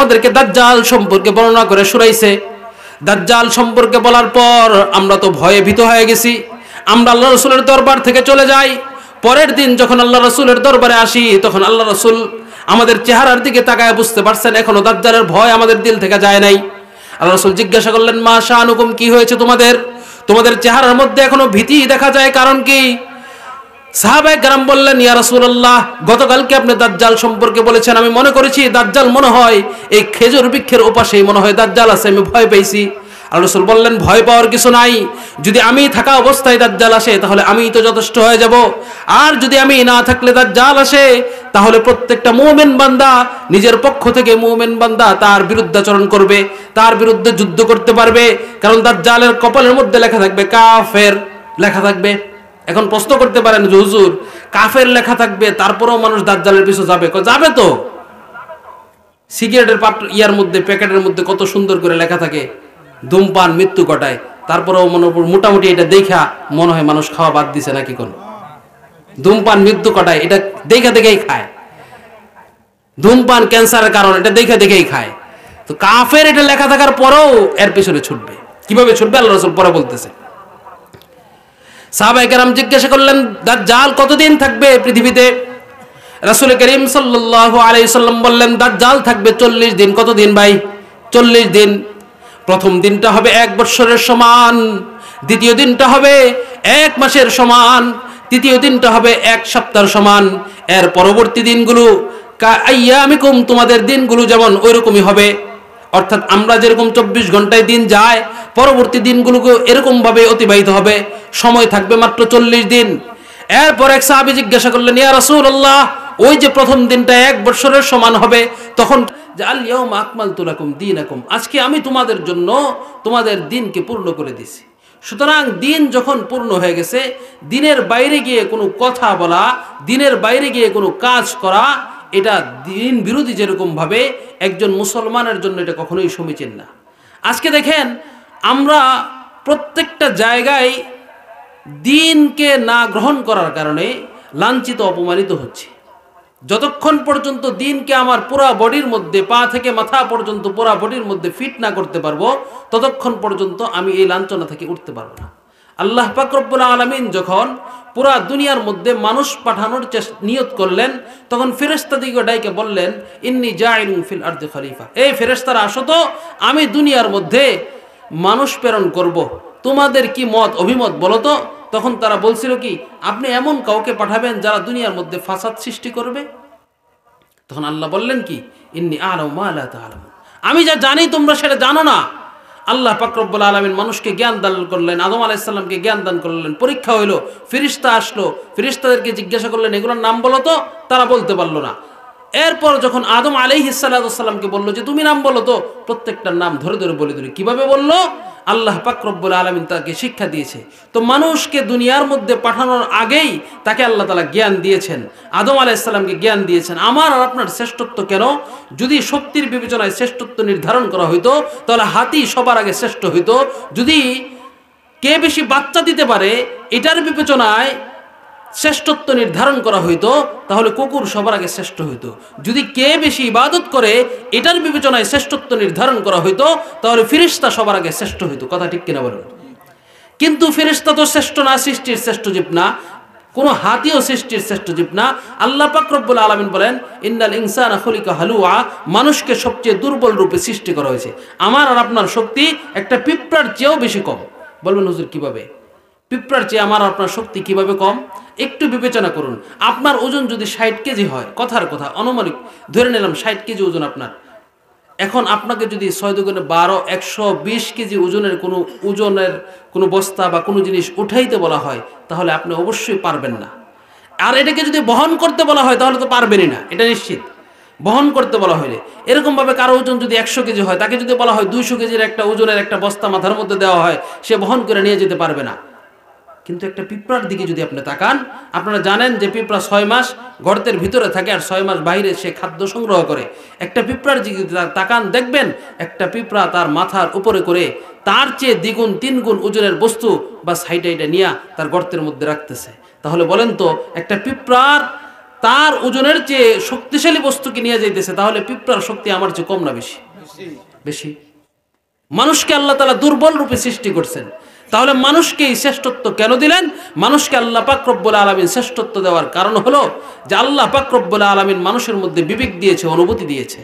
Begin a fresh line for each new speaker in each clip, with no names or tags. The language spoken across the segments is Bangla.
আমাদেরকে দাজ্জাল সম্পর্কে বর্ণনা করে শোনাইছে। দাজ্জাল সম্পর্কে বলার পর আমরা তো ভয়ে ভীত হয়ে গেছি। আমরা আল্লাহ রাসূলের দরবার থেকে চলে যাই। পরের দিন যখন আল্লাহ রাসূলের দরবারে আসি, তখন আল্লাহ রাসূল আমাদের চেহারার দিকে তাকায় বুঝতে পারছেন এখনো দাজ্জালের ভয় আমাদের দিল থেকে যায় নাই। আল্লাহ রাসূল জিজ্ঞাসা করলেন, মা শানুকুম, কি হয়েছে তোমাদের? তোমাদের চেহারার মধ্যে এখনো ভীতি দেখা যায়, কারণ কি? সাহাবায়ে কেরাম বললেন, ইয়া রাসূলুল্লাহ, গতকালকে আপনি দাজ্জাল সম্পর্কে বলেছেন, আমি মনে করেছি দাজ্জাল মনে হয় এই খেজুর বৃক্ষের ওপাশেই মনে হয় দাজ্জাল আছে, আমি ভয় পেয়েছি। আল্লাহ রাসূল বললেন, ভয় পাওয়ার কিছু নাই। যদি আমি থাকা অবস্থায় দাজ্জাল আসে তাহলে আমিই তো যথেষ্ট হয়ে যাব, আর যদি আমি না থাকলে দাজ্জাল আসে তাহলে প্রত্যেকটা মুমিন বান্দা নিজের পক্ষ থেকে মুমিন বান্দা তার বিরুদ্ধাচরণ করবে, তার বিরুদ্ধে যুদ্ধ করতে পারবে। কারণ দাজ্জালের কপালের মধ্যে লেখা থাকবে কাফের লেখা থাকবে। এখন প্রশ্ন করতে পারেন যে হুজুর, কাফের লেখা থাকবে তারপরেও মানুষ দাজ্জালের পিছু যাবে? যাবে তো। সিগারেটের ইয়ার মধ্যে, প্যাকেটের মধ্যে কত সুন্দর করে লেখা থাকে ধূমপান মৃত্যু ঘটায়, তারপরেও মোটামুটি এটা দেখা মনে হয় মানুষ খাওয়া বাদ দিছে নাকি? কোন ধূমপান মৃত্যু ঘটায়, এটা দেখে দেখেই খায়। ধূমপান ক্যান্সারের কারণ, এটা দেখে দেখেই খায়। তো কাফের এটা লেখা থাকার পরেও এর পিছনে ছুটবে। কিভাবে ছুটবে আল্লাহ রাসূল পরে বলতেছে। সাহাবায়ে কেরাম জিজ্ঞাসা করলেন, দাজ্জাল কতদিন থাকবে পৃথিবীতে? রাসূল করিম সাল্লাল্লাহু আলাইহি ওয়াসাল্লাম বললেন, দাজ্জাল থাকবে 40 দিন। কতদিন ভাই? 40 দিন। প্রথম দিনটা হবে 1 বছরের সমান, দ্বিতীয় দিনটা হবে 1 মাসের সমান, তৃতীয় দিনটা হবে 1 সপ্তাহের সমান। এর পরবর্তী দিনগুলো কাআইয়ামিকুম, তোমাদের দিনগুলো যেমন ওইরকমই হবে। অর্থাৎ আমরা যেরকম 24 ঘন্টায় দিন যায়, পরবর্তী দিনগুলোকে এরকম ভাবে অতিবাহিত হবে। সময় থাকবে মাত্র 40 দিন। এরপর এক সাহাবী জিজ্ঞাসা করলেন, ইয়া রাসূলুল্লাহ, ওই যে প্রথম দিনটা 1 বছরের সমান হবে, তখন যে আল ইয়াউমা আকমালতু লাকুম দীনাকুম, আজকে আমি তোমাদের জন্য তোমাদের দিনকে পূর্ণ করে দিছি। সুতরাং দিন যখন পূর্ণ হয়ে গেছে, দিনের বাইরে গিয়ে কোনো কথা বলা, দিনের বাইরে গিয়ে কোনো কাজ করা, এটা দিন বিরোধী যেরকম ভাবে একজন মুসলমানের জন্য এটা কখনোই সমীচীন না। আজকে দেখেন আমরা প্রত্যেকটা জায়গায় দিনকে না গ্রহণ করার কারণে লাঞ্ছিত অপমানিত হচ্ছে। যতক্ষণ পর্যন্ত দিনকে আমার পুরা বডির মধ্যে, পা থেকে মাথা পর্যন্ত পুরা বডির মধ্যে ফিট না করতে পারবো, ততক্ষণ পর্যন্ত আমি এই লাঞ্ছনা থেকে উঠতে পারবো না। আল্লাহ পাক রব্বুল আলামিন যখন পুরা দুনিয়ার মধ্যে মানুষ পাঠানোর নিয়ত করলেন, তখন ফেরেশতাদিগকে ডাইকে বললেন, ইন্নী জাইলুন ফিল আরদি খলিফা, এই ফেরেশতারা আসো তো, আমি দুনিয়ার মধ্যে মানুষ প্রেরণ করব, তোমাদের কি মত অভিমত বলো তো। তখন তারা বলছিল কি, আপনি এমন কাউকে পাঠাবেন যারা দুনিয়ার মধ্যে ফাসাদ সৃষ্টি করবে। তখন আল্লাহ বললেন কি, ইন্নী আ'লামু মা লা তা'লামুন, আমি যা জানি তোমরা সেটা জানো না। আল্লাহ পাক রব্বুল আলামিন মানুষকে জ্ঞান দান করলেন, আদম আলাইহিস সালামকে জ্ঞান দান করলেন, পরীক্ষা হইলো, ফেরেশতা আসলো, ফেরেশতাদেরকে জিজ্ঞাসা করলেন এগুলোর নাম বলো তো, তারা বলতে পারলো না। এরপর যখন আদম আলাইহিস সালামকে বললো যে তুমি নাম বলো তো, প্রত্যেকটার নাম ধরে ধরে বলে দিল। কিভাবে বললো? আল্লাহ পাক রব্বুল আলামিন তাকে শিক্ষা দিয়েছে। তো মানুষকে দুনিয়ার মধ্যে পাঠানোর আগেই তাকে আল্লাহ তাআলা জ্ঞান দিয়েছেন, আদম আলাইহিস সালামকে জ্ঞান দিয়েছেন। আমার আর আপনার শ্রেষ্ঠত্ব কেন? যদি শক্তির বিবেচনায় শ্রেষ্ঠত্ব নির্ধারণ করা হইতো তাহলে হাতি সবার আগে শ্রেষ্ঠ হইতো। যদি কে বেশি বাচ্চা দিতে পারে এটার বিবেচনায় শ্রেষ্ঠত্ব নির্ধারণ করা হইতো তাহলে কুকুর সবার আগে শ্রেষ্ঠ হইতো। যদি কে বেশি ইবাদত করে এটার বিবেচনায় শ্রেষ্ঠত্ব নির্ধারণ করা হইতো তাহলে ফেরেশতা সবার আগে শ্রেষ্ঠ হইতো। কথা ঠিক কিনা বলুন? কিন্তু ফেরেশতা তো শ্রেষ্ঠ না, সৃষ্টির শ্রেষ্ঠ জীব না, কোনো হাতিও সৃষ্টির শ্রেষ্ঠ জীব না। আল্লাহ পাক রব্বুল আলামিন বলেন, ইন্নাল ইনসানা খুলিকা হালুয়া, মানুষকে সবচেয়ে দুর্বল রূপে সৃষ্টি করা হয়েছে। আমার আর আপনার শক্তি একটা পিঁপড়ার চেয়েও বেশি কম। বলবেন হুজুর কিভাবে? পিঁপড়ার চেয়ে আমার আপনার শক্তি কিভাবে কম? একটু বিবেচনা করুন। আপনার ওজন যদি 60 কেজি হয়, কথার কথা অনুমানিক ধরে নিলাম 60 কেজি ওজন আপনার, এখন আপনাকে যদি 6 দুগুণে 12 120 কেজি ওজনের কোনো বস্তা বা কোনো জিনিস উঠাইতে বলা হয় তাহলে আপনি অবশ্যই পারবেন না। আর এটাকে যদি বহন করতে বলা হয় তাহলে তো পারবেনই না, এটা নিশ্চিত। বহন করতে বলা হলে এরকমভাবে কারো ওজন যদি 100 কেজি হয়, তাকে যদি বলা হয় 200 কেজির একটা ওজনের একটা বস্তা মাথার মধ্যে দেওয়া হয়, সে বহন করে নিয়ে যেতে পারবে না। কিন্তু একটা পিঁপড়ার দিকে যদি আপনি তাকান, আপনারা জানেন যে পিঁপড়া 6 মাস গর্তের ভিতরে থাকে আর 6 মাস বাইরে সে খাদ্য সংগ্রহ করে। একটা পিঁপড়ার দিকে তাকান, দেখবেন একটা পিঁপড়া তার মাথার উপরে করে তার চেয়ে দ্বিগুণ 3 গুণ ওজনের বস্তু বা সাইডে নিয়ে তার গর্তের মধ্যে রাখতেছে। তাহলে বলেন তো একটা পিঁপড়ার তার ওজনের চেয়ে শক্তিশালী বস্তুকে নিয়ে যাইতেছে, তাহলে পিঁপড়ার শক্তি আমার চেয়ে কম না বেশি? বেশি। মানুষকে আল্লাহ তাআলা দুর্বল রূপে সৃষ্টি করছেন, তাহলে মানুষকে এই শ্রেষ্ঠত্ব কেন দিলেন? মানুষকে আল্লাহ পাক রব্বুল আলামিন শ্রেষ্ঠত্ব দেওয়ার কারণ হলো যে আল্লাহ পাক রব্বুল আলামিন মানুষের মধ্যে বিবেক দিয়েছে, অনুভূতি দিয়েছে।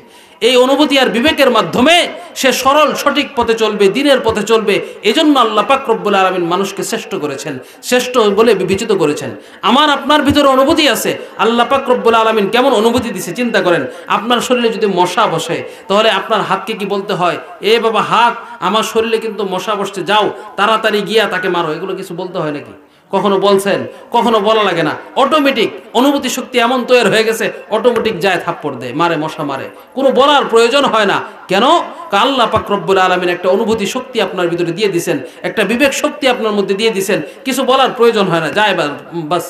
এই অনুভূতি আর বিবেকের মাধ্যমে সে সরল সঠিক পথে চলবে, দ্বীনের পথে চলবে। এজন্য আল্লাহ পাক রব্বুল আলামিন মানুষকে শ্রেষ্ঠ করেছেন, শ্রেষ্ঠ বলে বিবেচিত করেছেন। আমার আপনার ভিতরে অনুভূতি আছে, আল্লাহ পাক রব্বুল আলামিন কেমন অনুভূতি দিছে চিন্তা করেন। আপনার শরীরে যদি মশা বসে, তাহলে আপনার হাতকে কি বলতে হয়, এ বাবা হাত, আমার শরীরে কিন্তু মশা বসছে, যাও তাড়াতাড়ি গিয়া তাকে মারো, এগুলো কিছু বলতে হয় নাকি? কখনো বলছেন? কখনো বলা লাগে না। অটোমেটিক অনুভূতি শক্তি এমন তৈরি হয়ে গেছে, অটোমেটিক যায় থাপ্পড় দেয়, মারে, মশা মারে, কোনো বলার প্রয়োজন হয় না। কেন? আল্লাহ পাক রব্বুল আলামিন একটা অনুভূতি শক্তি আপনার ভিতরে দিয়ে দিয়েছেন, একটা বিবেক শক্তি আপনার মধ্যে দিয়ে দিয়েছেন, কিছু বলার প্রয়োজন হয় না, যায় বাস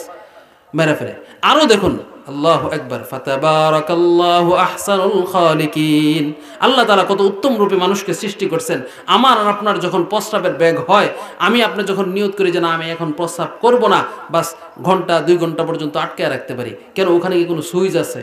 মেরে ফেলে। আরো দেখুন, আল্লাহু আকবার, ফাতাবারাকাল্লাহু আহসানুল খালিকিন। আল্লাহ তাআলা কত উত্তম রূপে মানুষকে সৃষ্টি করছেন। আমার আর আপনার যখন প্রস্রাবের ব্যাগ হয়, আমি আপনি যখন নিয়ত করি যে না আমি এখন প্রস্রাব করব না, বাস ঘন্টা 2 ঘন্টা পর্যন্ত আটকে রাখতে পারি। কেন? ওখানে কি কোনো সুইচ আছে?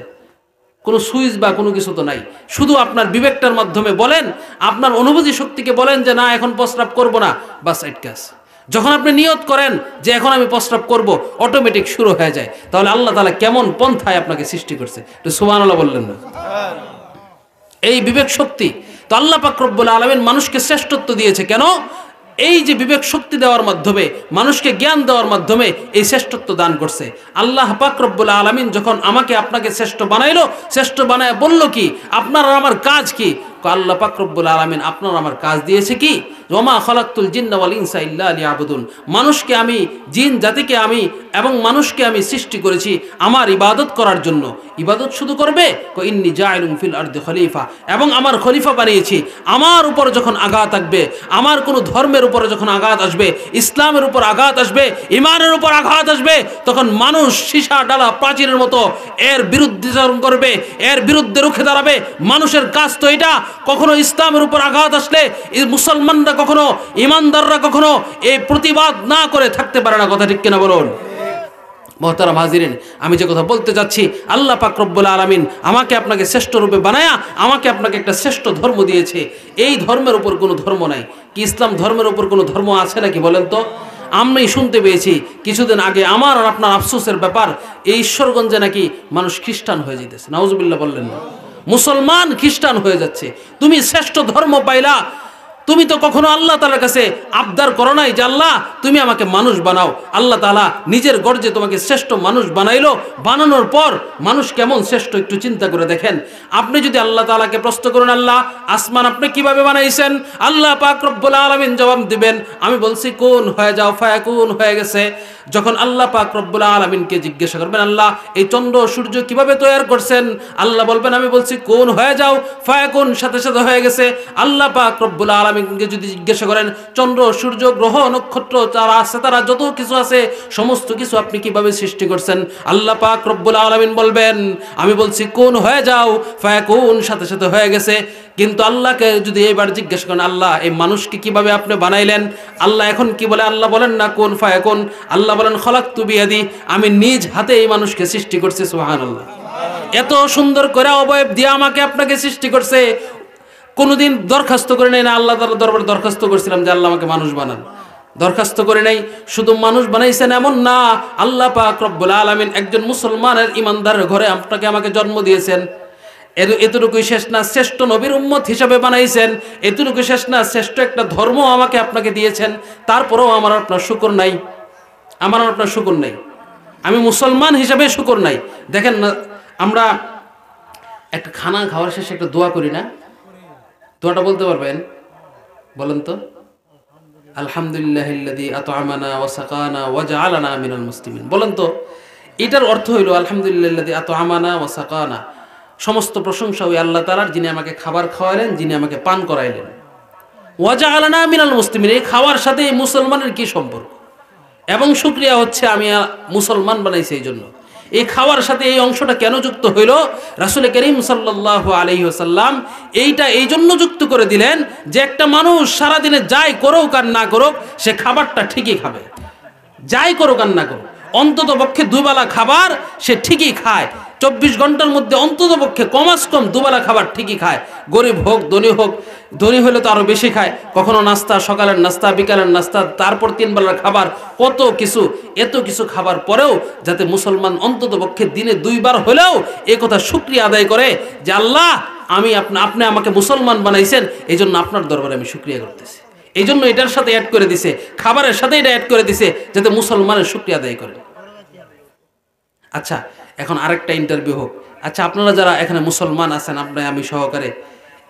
কোনো সুইচ বা কোনো কিছু তো নাই। শুধু আপনার বিবেকটার মাধ্যমে বলেন, আপনার অনুভূতি শক্তিকে বলেন যে না এখন প্রস্রাব করব না, বাস আটকাস। যখন আপনি নিয়ত করেন যে এখন আমি প্রস্রাব করব, অটোমেটিক শুরু হয়ে যায়। তাহলে আল্লাহ তাআলা কেমন পন্থায় আপনাকে সৃষ্টি করছে, একটু সুবহানাল্লাহ বললেন না? এই বিবেক শক্তি তো আল্লাহ পাক রব্বুল আলামিন মানুষকে শ্রেষ্ঠত্ব দিয়েছে। কেন? এই যে বিবেক শক্তি দেওয়ার মাধ্যমে, মানুষকে জ্ঞান দেওয়ার মাধ্যমে এই শ্রেষ্ঠত্ব দান করছে। আল্লাহ পাক রব্বুল আলামিন যখন আমাকে আপনাকে শ্রেষ্ঠ বানাইলো, শ্রেষ্ঠ বানায় বলল কি, আপনার আর আমার কাজ কি? আল্লাহ পাক রব্বুল আলামিন আপনার আমার কাজ দিয়েছে কি, ওমা খালাকতুল জিন্না ওয়াল ইনসা ইল্লা লিয়াবুদুন। মানুষকে আমি, জিন জাতিকে আমি এবং মানুষকে আমি সৃষ্টি করেছি আমার ইবাদত করার জন্য। ইবাদত শুধু করবে, ইন্নী জাইলুন ফিল আরদি খলিফা, এবং আমার খলিফা বানিয়েছি। আমার উপর যখন আঘাত আসবে, আমার কোনো ধর্মের উপরে যখন আঘাত আসবে, ইসলামের উপর আঘাত আসবে, ইমানের উপর আঘাত আসবে, তখন মানুষ সীসা ডালা প্রাচীরের মতো এর বিরুদ্ধাচরণ করবে, এর বিরুদ্ধে রুখে দাঁড়াবে। মানুষের কাজ তো এটা। কখনো ইসলামের উপর আঘাত আসলে মুসলমানরা, কখনো ইমানদাররা কখনো এই প্রতিবাদ না করে থাকতে পারে না। কথা ঠিক কিনা বলুন? মুহতারাম হাজিরিন, আমি যে কথা বলতে যাচ্ছি, আল্লাহ পাক রব্বুল আলামিন আমাকে আপনাকে শ্রেষ্ঠ রূপে বানায়া আমাকে আপনাকে একটা শ্রেষ্ঠ ধর্ম দিয়েছে। এই ধর্মের উপর কোনো ধর্ম নাই। কি ইসলাম ধর্মের উপর কোনো ধর্ম আছে নাকি বলেন তো? আমি শুনতে পেয়েছি কিছুদিন আগে, আমার আর আপনার আফসোসের ব্যাপার, এই ঈশ্বরগঞ্জে নাকি মানুষ খ্রিস্টান হয়ে যেতেছে। নাউজুবিল্লাহ বললেন না? মুসলমান খ্রিস্টান হয়ে যাচ্ছে। তুমি শ্রেষ্ঠ ধর্ম পাইলা, তুমি তো কখনো আল্লাহ তাআলার কাছে আবদার করো নাই যে আল্লাহ তুমি আমাকে মানুষ বানাও। আল্লাহ তাআলা নিজের গর্জে তোমাকে শ্রেষ্ঠ মানুষ বানাইলো। বানানোর পর মানুষ কেমন শ্রেষ্ঠ একটু চিন্তা করে দেখেন। আপনি যদি আল্লাহ তাআলাকে প্রশ্ন করেন, আল্লাহ আসমান আপনি কিভাবে বানাইছেন, আল্লাহ পাক রব্বুল আলামিন জবাব দিবেন, আমি বলছি কুন হয়ে যাও, ফায়াকুন হয়ে গেছে। যখন আল্লাহ পাক রব্বুল আলামিনকে জিজ্ঞাসা করবেন, আল্লাহ এই চন্দ্র সূর্য কিভাবে তৈরি করছেন, আল্লাহ বলবেন আমি বলছি কুন হয়ে যাও, ফায়াকুন সাথে সাথে হয়ে গেছে। আল্লাহ পাক রব্বুল আলামিনকে যদি জিজ্ঞাসা করেন চন্দ্র সূর্য গ্রহ নক্ষত্র তারা তারা যত কিছু আছে সমস্ত কিছু আপনি কিভাবে সৃষ্টি করছেন, আল্লাহ পাক রব্বুল আলামিন বলবেন আমি বলছি কুন হয়ে যাও, ফায়াকুন সাথে সাথে হয়ে গেছে। কিন্তু আল্লাহকে যদি এবার জিজ্ঞাসা করেন আল্লাহ এই মানুষকে কিভাবে আপনি বানাইলেন, আল্লাহ এখন কি বলে? আল্লাহ বলেন না কুন ফায়াকুন, আল্লাহ বলেন খলাকতু বিয়াদি, আমি নিজ হাতে এই মানুষকে সৃষ্টি করছি। সুবহানাল্লাহ। এত সুন্দর করে অবয়ব দিয়ে আমাকে আপনাকে সৃষ্টি করছে। কোনোদিন দরখাস্ত করে নেই না আল্লাহ তাআলার দরবারে দরখাস্ত করছিলাম যে আল্লাহ আমাকে মানুষ বানান, দরখাস্ত করে নাই। শুধু মানুষ বানাইছেন এমন না, আল্লাহ পাক রব্বুল আলামিন একজন মুসলমানের ইমানদারের ঘরে আপনাকে আমাকে জন্ম দিয়েছেন। এতটুকুই শেষ না, শ্রেষ্ঠ নবীর উম্মত হিসাবে বানাইছেন। এতটুকু শেষ না, শ্রেষ্ঠ একটা ধর্ম আমাকে আপনাকে দিয়েছেন। তারপরেও আমার আপনার শুকর নাই, আমার আপনার শুকর নাই। আমি মুসলমান হিসাবে শুকর নাই। দেখেন না, আমরা একটা খানা খাওয়ার শেষে একটা দোয়া করি না? দোয়াটা বলতে পারবেন? বলেন তো। আলহামদুলিল্লাহিল্লাযী আত'আমানা ওয়া সাকানা ওয়া জাআলানা মিনাল মুসলিমিন। বলেন তো, এটার অর্থ হইল আলহামদুলিল্লাহিল্লাযী আত'আমানা ওয়া সাকানা, সমস্ত প্রশংসা ওই আল্লাহ তাআলার যিনি আমাকে খাবার খাওয়াইলেন, যিনি আমাকে পান করাইলেন। ওয়া জাআলানা মিনাল মুসলিমিন, এই খাওয়ার সাথে এই মুসলমানের কি সম্পর্ক? এবং শুকরিয়া হচ্ছে আমি মুসলমান বানাইছি এই জন্য। এই খাওয়ার সাথে এই অংশটা কেন যুক্ত হইল? রাসূল করিম সাল্লাল্লাহু আলাইহি ওয়াসাল্লাম এইটা এই জন্য যুক্ত করে দিলেন যে একটা মানুষ সারাদিনে যাই করুক আর না করুক সে খাবারটা ঠিকই খাবে, যাই করুক আর না করুক। অন্তত পক্ষে দুবেলা খাবার সে ঠিকই খায়, 24 ঘন্টার মধ্যে অন্তত পক্ষে কমাস কম দুবেলা খাবার ঠিকই খায়। গরিব হোক ধনী হলে তো আরো বেশি খায়। কখনো নাস্তা, সকালের নাস্তা, বিকালের নাস্তা, তারপর 3 বেলার খাবার, কত কিছু। এত কিছু খাবার পরেও যাতে মুসলমান অন্তত পক্ষে দিনে 2 বার হলেও এই কথা শুকরিয়া আদায় করে যে আল্লাহ আপনি আমাকে মুসলমান বানাইছেন, এই জন্য আপনার দরবারে আমি শুকরিয়া করতেছি। এই জন্য এটার সাথে অ্যাড করে দিছে, খাবারের সাথে এটা অ্যাড করে দিছে যাতে মুসলমানের শুকরিয়া আদায় করে। আচ্ছা, এখন আরেকটা ইন্টারভিউ হোক। আচ্ছা, আপনারা যারা এখানে মুসলমান আছেন, আপনার আমি সহকারে,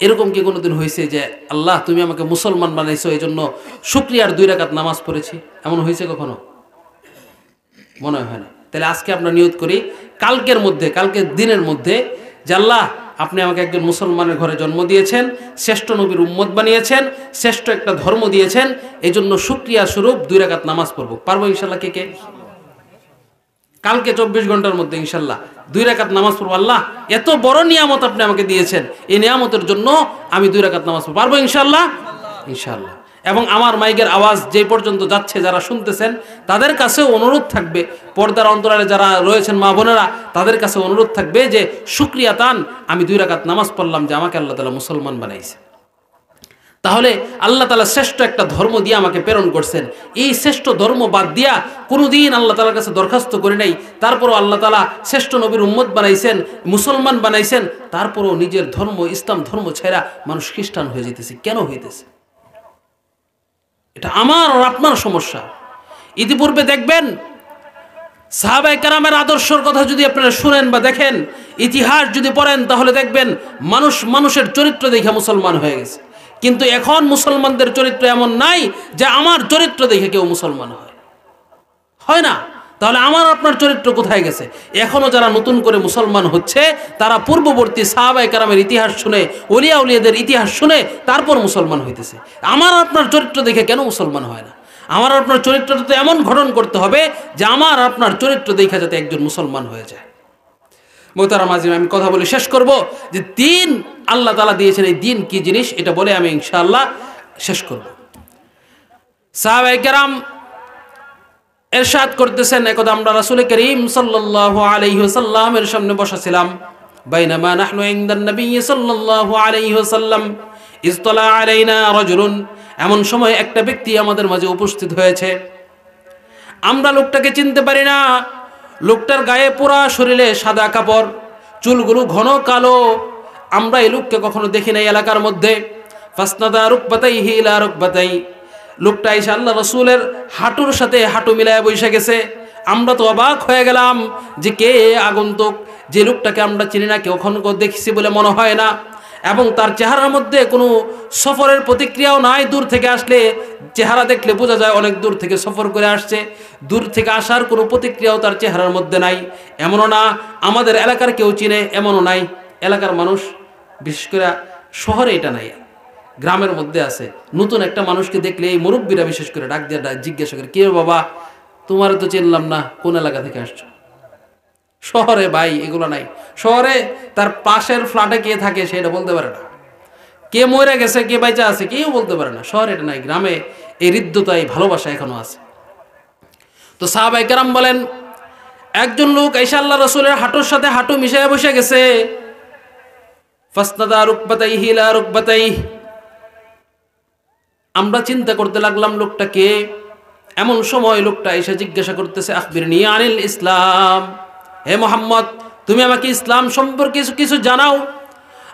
এরকম কি কোনোদিন হয়েছে যে আল্লাহ তুমি আমাকে মুসলমান বানাইছো এই জন্য শুকরিয়ার 2 রাকাত নামাজ পড়েছি? এমন হয়েছে কখনো? মনে হয় না। তাহলে আজকে আমরা নিয়ত করি কালকের দিনের মধ্যে যে আল্লাহ আপনি আমাকে একজন মুসলমানের ঘরে জন্ম দিয়েছেন, শ্রেষ্ঠ নবীর উম্মত বানিয়েছেন, শ্রেষ্ঠ একটা ধর্ম দিয়েছেন, এই জন্য শুকরিয়া স্বরূপ 2 রাকাত নামাজ পড়বো। পারবো ইনশাল্লাহ? কে কালকে 24 ঘন্টার মধ্যে ইনশাল্লাহ 2 রাকাত নামাজ পড়বো। আল্লাহ এত বড় নিয়ামত আপনি আমাকে দিয়েছেন, এই নিয়ামতের জন্য আমি 2 রাকাত নামাজ পড়বো। পারবো ইনশাল্লাহ? ইনশাল্লাহ। এবং আমার মাইকের আওয়াজ যে পর্যন্ত যাচ্ছে, যারা শুনতেছেন তাদের কাছেও অনুরোধ থাকবে, পর্দার অন্তরালে যারা রয়েছেন মা বোনেরা, তাদের কাছে অনুরোধ থাকবে যে শুকরিয়া তান আমি 2 রাকাত নামাজ পড়লাম যে আমাকে আল্লাহ তাআলা মুসলমান বানাইছে। তাহলে আল্লাহ তাআলা শ্রেষ্ঠ একটা ধর্ম দিয়ে আমাকে প্রেরণ করছেন। এই শ্রেষ্ঠ ধর্ম বাদ দিয়া কোনোদিন আল্লাহ তাআলার কাছে দরখাস্ত করি নাই। তারপরও আল্লাহ তাআলা শ্রেষ্ঠ নবীর উম্মত বানাইছেন, মুসলমান বানাইছেন, তারপরও নিজের ধর্ম ইসলাম ধর্ম ছেড়া মানুষ খ্রিস্টান হয়ে যেতেছে। কেন হইতেছে? এটা আমার আর আপনার সমস্যা। ইতিপূর্বে দেখবেন সাহাবায়ে কেরামের আদর্শের কথা যদি আপনারা শুনেন বা দেখেন, ইতিহাস যদি পড়েন, তাহলে দেখবেন মানুষের চরিত্র দেখে মুসলমান হয়ে গেছে। কিন্তু এখন মুসলমানদের চরিত্র এমন নাই যে আমার চরিত্র দেখে কেউ মুসলমান হয় না। তাহলে আমার আপনার চরিত্র কোথায় গেছে? এখনো যারা নতুন করে মুসলমান হচ্ছে তারা পূর্ববর্তী সাহাবায়ে কেরামের ইতিহাস শুনে, ওলিয়া উলিয়াদের ইতিহাস শুনে তারপর মুসলমান হইতেছে। আমার আপনার চরিত্র দেখে কেন মুসলমান হয় না? আমার আপনার চরিত্রটা তো এমন গঠন করতে হবে যে আমার আপনার চরিত্র দেখে যাতে একজন মুসলমান হয়ে যায়। মোহতারাম আজিম, আমি কথা বলে শেষ করব যে দিন আল্লাহ তাআলা দিয়েছেন, এই দিন কি জিনিস এটা বলে আমি ইনশাআল্লাহ শেষ করব। সাহাবায়ে কেরাম ইরশাদ করতেছেন, একদা আমরা রাসূল করিম সাল্লাল্লাহু আলাইহি ওয়াসাল্লামের সামনে বসা ছিলাম। বাইনামা নাহনু ইনদান নবী সাল্লাল্লাহু আলাইহি ওয়াসাল্লাম ইজতালা আলাইনা রাজুলুন, এমন সময় একটা ব্যক্তি আমাদের মাঝে উপস্থিত হয়েছে। আমরা লোকটাকে চিনতে পারি না। লোকটার গায়ে পুরা শরীরে সাদা কাপড়, চুলগুলো ঘন কালো। আমরা এই লোককে কখনো দেখি নাই এলাকার মধ্যে। ফাসনাদা রুকবাতাইহি ইলা রুকবাতাই, লোকটা এসে আল্লাহ রাসূলের হাঁটুর সাথে হাঁটু মিলায় বসে গেছে। আমরা তো অবাক হয়ে গেলাম যে কে আগন্তুক, যে লোকটাকে আমরা চিনি না, কেউ কখনো দেখছি বলে মনে হয় না, এবং তার চেহারার মধ্যে কোনো সফরের প্রতিক্রিয়াও নাই। দূর থেকে আসলে চেহারা দেখলে বোঝা যায় অনেক দূর থেকে সফর করে আসছে। দূর থেকে আসার কোনো প্রতিক্রিয়াও তার চেহারার মধ্যে নাই। এমনও না আমাদের এলাকার কেউ চিনে, এমনও নাই। এলাকার মানুষ, বিশেষ করে শহরে এটা নাই, গ্রামের মধ্যে আছে। নতুন একটা মানুষকে দেখলে এই মুরব্বীরা বিশেষ করে ডাক দিয়ে জিজ্ঞাসা করে, কে বাবা, তোমার তো চিনলাম না, কোন এলাকা থেকে আসছো? শহরে ভাই এগুলো নাই। শহরে তার পাশের ফ্ল্যাটে কে থাকে সেটা বলতে পারে না, কে মরে গেছে কে বাইচা আছে কেউ বলতে পারে না। শহরে এটা নাই, গ্রামে এই হৃদ্যতা, এই ভালোবাসা এখনো আছে। তো সাহাবায়ে কেরাম বলেন, একজন লোক আইসা আল্লাহ রাসূলের হাঁটুর সাথে হাঁটু মিশিয়ে বসে গেছে। ফাসনাদা রুকবাতাইহি ইলা রুকবাতাইহি, আমরা চিন্তা করতে লাগলাম লোকটা কে। এমন সময় লোকটা এসে জিজ্ঞাসা করতেছে, আখবিরনি আনিল ইসলাম, হে মুহাম্মদ তুমি আমাকে ইসলাম সম্পর্কে কিছু জানাও।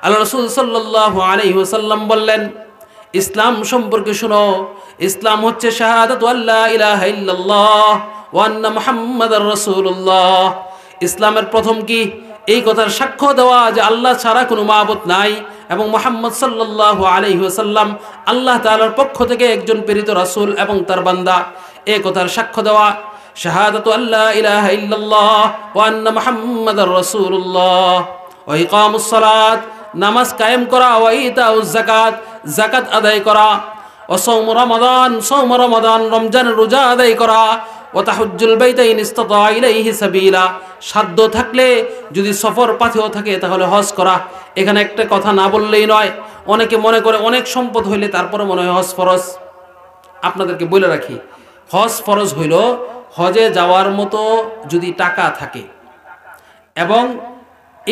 আল্লাহ রাসূল সাল্লাল্লাহু আলাইহি ওয়াসাল্লাম বললেন, ইসলাম সম্পর্কে শোনো। ইসলাম হচ্ছে শাহাদাতু আল্লা ইলাহা ইল্লাল্লাহ ওয়া আন্না মুহাম্মাদার রাসূলুল্লাহ। ইসলামের প্রথম কি? এই কথার সাক্ষ্য দেওয়া যে আল্লাহ ছাড়া কোনো মাবুদ নাই এবং মুহাম্মদ সাল্লাল্লাহু আলাইহি ওয়াসাল্লাম আল্লাহ তাআলার পক্ষ থেকে একজন প্রেরিত রাসূল এবং তার বান্দা, এই কথার সাক্ষ্য দেওয়া। শাহাদাতু আল্লা ইলাহা ইল্লাল্লাহ ওয়া আন্না মুহাম্মাদার রাসূলুল্লাহ ওয়া ইকামুস সালাত, নামাজ কায়েম করা, ওয়া ইতাউজ যাকাত, যাকাত আদায় করা, ওয়া সাওম রমাদান, রমজানের রোজা আদায় করা, ওয়া তাহাজ্জুল বাইতা ইন ইসতাতা ইলাইহি সাবিলা, সাধ্য থাকলে যদি সফর পাথেও থাকে তাহলে হজ করা। এখানে একটা কথা না বললেই নয়, অনেকে মনে করে অনেক সম্পদ হইলে তারপরে মনে হয় হজ ফরজ। আপনাদেরকে বলে রাখি, হজ ফরজ হইল, হজে যাওয়ার মতো যদি টাকা থাকে এবং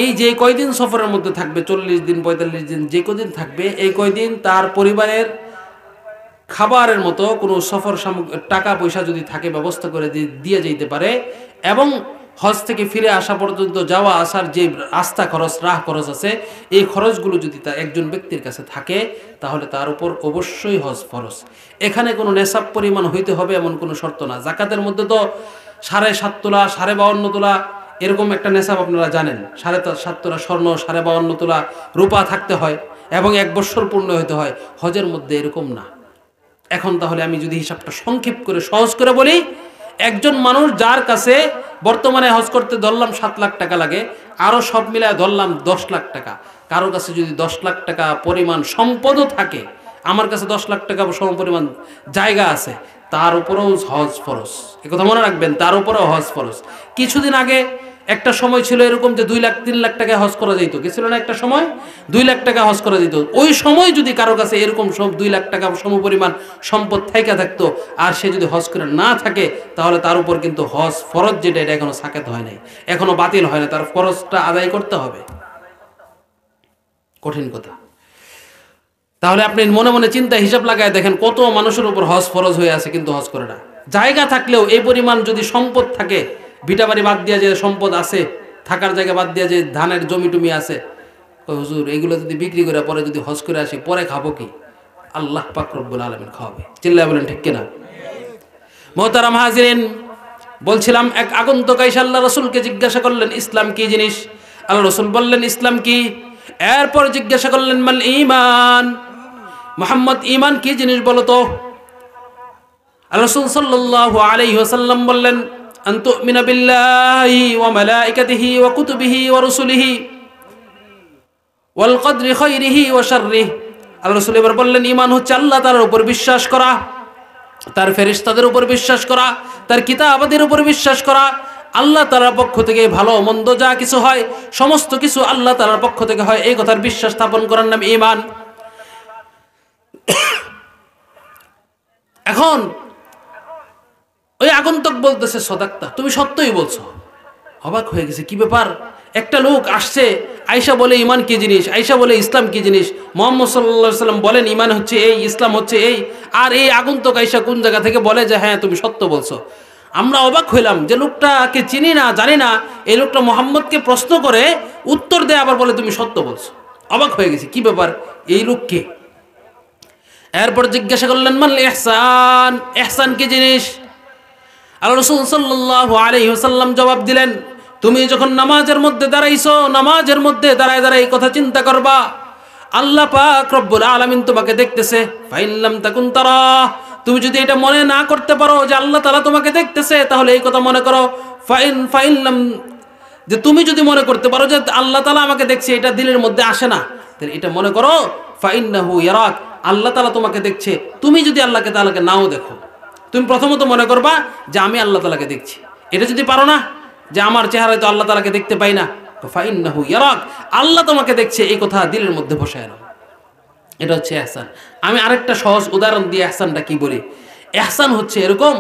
এই যে কয়দিন সফরের মধ্যে থাকবে, 40 দিন 45 দিন যে কদিন থাকবে, এই কয়দিন তার পরিবারের খাবারের মতো কোনো সফর টাকা পয়সা যদি থাকে ব্যবস্থা করে দিয়ে যেতে পারে, এবং হজ থেকে ফিরে আসা পর্যন্ত যাওয়া আসার যে রাস্তা খরচ, রাহ খরচ আছে, এই খরচগুলো যদি তার একজন ব্যক্তির কাছে থাকে, তাহলে তার উপর অবশ্যই হজ ফরজ। এখানে কোনো নেশাব পরিমাণ হইতে হবে এমন কোনো শর্ত না। জাকাতের মধ্যে তো 7.5 তোলা, 52.5 তোলা এরকম একটা নেশাব আপনারা জানেন। 7.5 তোলা স্বর্ণ, 52.5 তোলা রূপা থাকতে হয় এবং 1 বছর পূর্ণ হইতে হয়। হজের মধ্যে এরকম না। এখন তাহলে আমি যদি হিসাবটা সংক্ষেপ করে সহজ করে বলি, একজন মানুষ যার কাছে বর্তমানে হজ করতে ধরলাম 7 লাখ টাকা লাগে, আরও সব মিলায় ধরলাম 10 লাখ টাকা, কারো কাছে যদি 10 লাখ টাকা পরিমাণ সম্পদও থাকে, আমার কাছে 10 লাখ টাকা সম পরিমাণ জায়গা আছে, তার উপরেও হজ ফরজ। একথা মনে রাখবেন, তার উপরেও হজ ফরজ। কিছুদিন আগে একটা সময় ছিল এরকম যে 2 লাখ 3 লাখ টাকা হজ করা যেত, গেছিল না একটা সময় 2 লাখ টাকা হজ করা যেত। ওই সময় যদি কারো কাছে এরকম সব 2 লাখ টাকা সমপরিমাণ সম্পদ থাইকা থাকতো আর সে যদি হজ করে না থাকে, তাহলে তার উপর কিন্তু হজ ফরজ যেটা, এটা এখনো সাকেত হয় নাই, এখনো বাতিল হয় না, তার ফরজটা আদায় করতে হবে। কঠিন কথা। তাহলে আপনি মনে মনে চিন্তা হিসাব লাগায় দেখেন কত মানুষের উপর হজ ফরজ হয়ে আছে কিন্তু হজ করে না। জায়গা থাকলেও এই পরিমাণ যদি সম্পদ থাকে, ভিটা বাড়ি বাদ দিয়া যে সম্পদ আছে, থাকার জায়গা বাদ দিয়া যে ধানের জমি টুমি আছে, হুজুর এগুলো যদি বিক্রি করে পরে যদি হজ করে আসি, পরে খাবো কি? আল্লাহ পাক রব্বুল আলামিন খাওয়াবে। চিল্লায় বলেন ঠিক কিনা? মুহতারাম হাজিরিন, বলছিলাম এক আগন্তুক আইসা আল্লাহ রাসূলকে জিজ্ঞাসা করলেন ইসলাম কি জিনিস। আল্লাহ রাসূল বললেন ইসলাম কি। এরপর জিজ্ঞাসা করলেন মাল ঈমান, মুহাম্মদ ঈমান কি জিনিস বলো তো। আল্লাহ রাসূল সাল্লাল্লাহু আলাইহি ওয়াসাল্লাম বললেন আন তুমিনা বিল্লাহি ওয়া মালাইকাতিহি ওয়া কুতুবিহি ওয়া রুসুলিহি ওয়াল কদরি খায়রিহি ওয়া শাররিহি। আল্লাহ রাসূল এবার বললেন ঈমান হচ্ছে আল্লাহ তাআলার উপর বিশ্বাস করা, তার ফেরেশতাদের উপর বিশ্বাস করা, তার কিতাবাদের উপর বিশ্বাস করা। আল্লাহ তাআলার পক্ষ থেকে ভালো মন্দ যা কিছু হয় সমস্ত কিছু আল্লাহ তাআলার পক্ষ থেকে হয়, এই কথার বিশ্বাস স্থাপন করার নাম ঈমান। এখন ওই আগন্তুক বলতেছে সদাক্তা, তুমি সত্যই বলছো। অবাক হয়ে গেছে, কি ব্যাপার? একটা লোক আসছে, আয়েশা বলে ঈমান কি জিনিস, আয়েশা বলে ইসলাম কি জিনিস, মুহাম্মদ সাল্লাল্লাহু আলাইহি ওয়াসাল্লাম বলেন ঈমান হচ্ছে এই, ইসলাম হচ্ছে এই, আর এই আগন্তুক আয়েশা কোন জায়গা থেকে বলে যে হ্যাঁ তুমি সত্য বলছো। আমরা অবাক হইলাম যে লোকটাকে চিনি না, জানি না, এই লোকটা মুহাম্মদকে প্রশ্ন করে উত্তর দেয়, আবার বলে তুমি সত্য বলছো। অবাক হয়ে গেছি, কি ব্যাপার, এই লোককে? এরপর জিজ্ঞাসা করলেন মাল ইহসান, ইহসান কি জিনিস। আল্লাহ রাসূল সাল্লাল্লাহু আলাইহি ওয়াসাল্লাম জবাব দিলেন, তুমি যখন নামাজের মধ্যে দাঁড়াইছো, নামাজের মধ্যে দাঁড়ায় দাঁড়ায় এই কথা চিন্তা করবা, আল্লাহ পাক রব্বুল আলামিন তোমাকে দেখতেছে। ফাইন লাম তাকুন তারা, তুমি যদি এটা মনে না করতে পারো যে আল্লাহ তাআলা তোমাকে দেখতেছে, তাহলে এই কথা মনে করো। ফাইন লাম, যে তুমি যদি মনে করতে পারো যে আল্লাহ তাআলা আমাকে দেখছে, এটা দিলের মধ্যে আসে না, তাহলে এটা মনে করো ফাইন্নাহু ইয়ারাক, আল্লাহ তাআলা তোমাকে দেখছে। তুমি যদি আল্লাহকে তাআলাকে নাও দেখো, তুমি প্রথমত মনে করবা যে আমি আল্লাহ তাআলাকে দেখছি। এটা যদি পারো না যে আমার চেহারায় তো আল্লাহ তাআলাকে দেখতে পাই না, তো ফাইন্নাহু ইয়ারাক, আল্লাহ তোমাকে দেখছে, এই কথা দিলের মধ্যে বসায় নাও। এটা হচ্ছে ইহসান। আমি আরেকটা সহজ উদাহরণ দিয়ে ইহসানটা কি বলি। ইহসান হচ্ছে এরকম,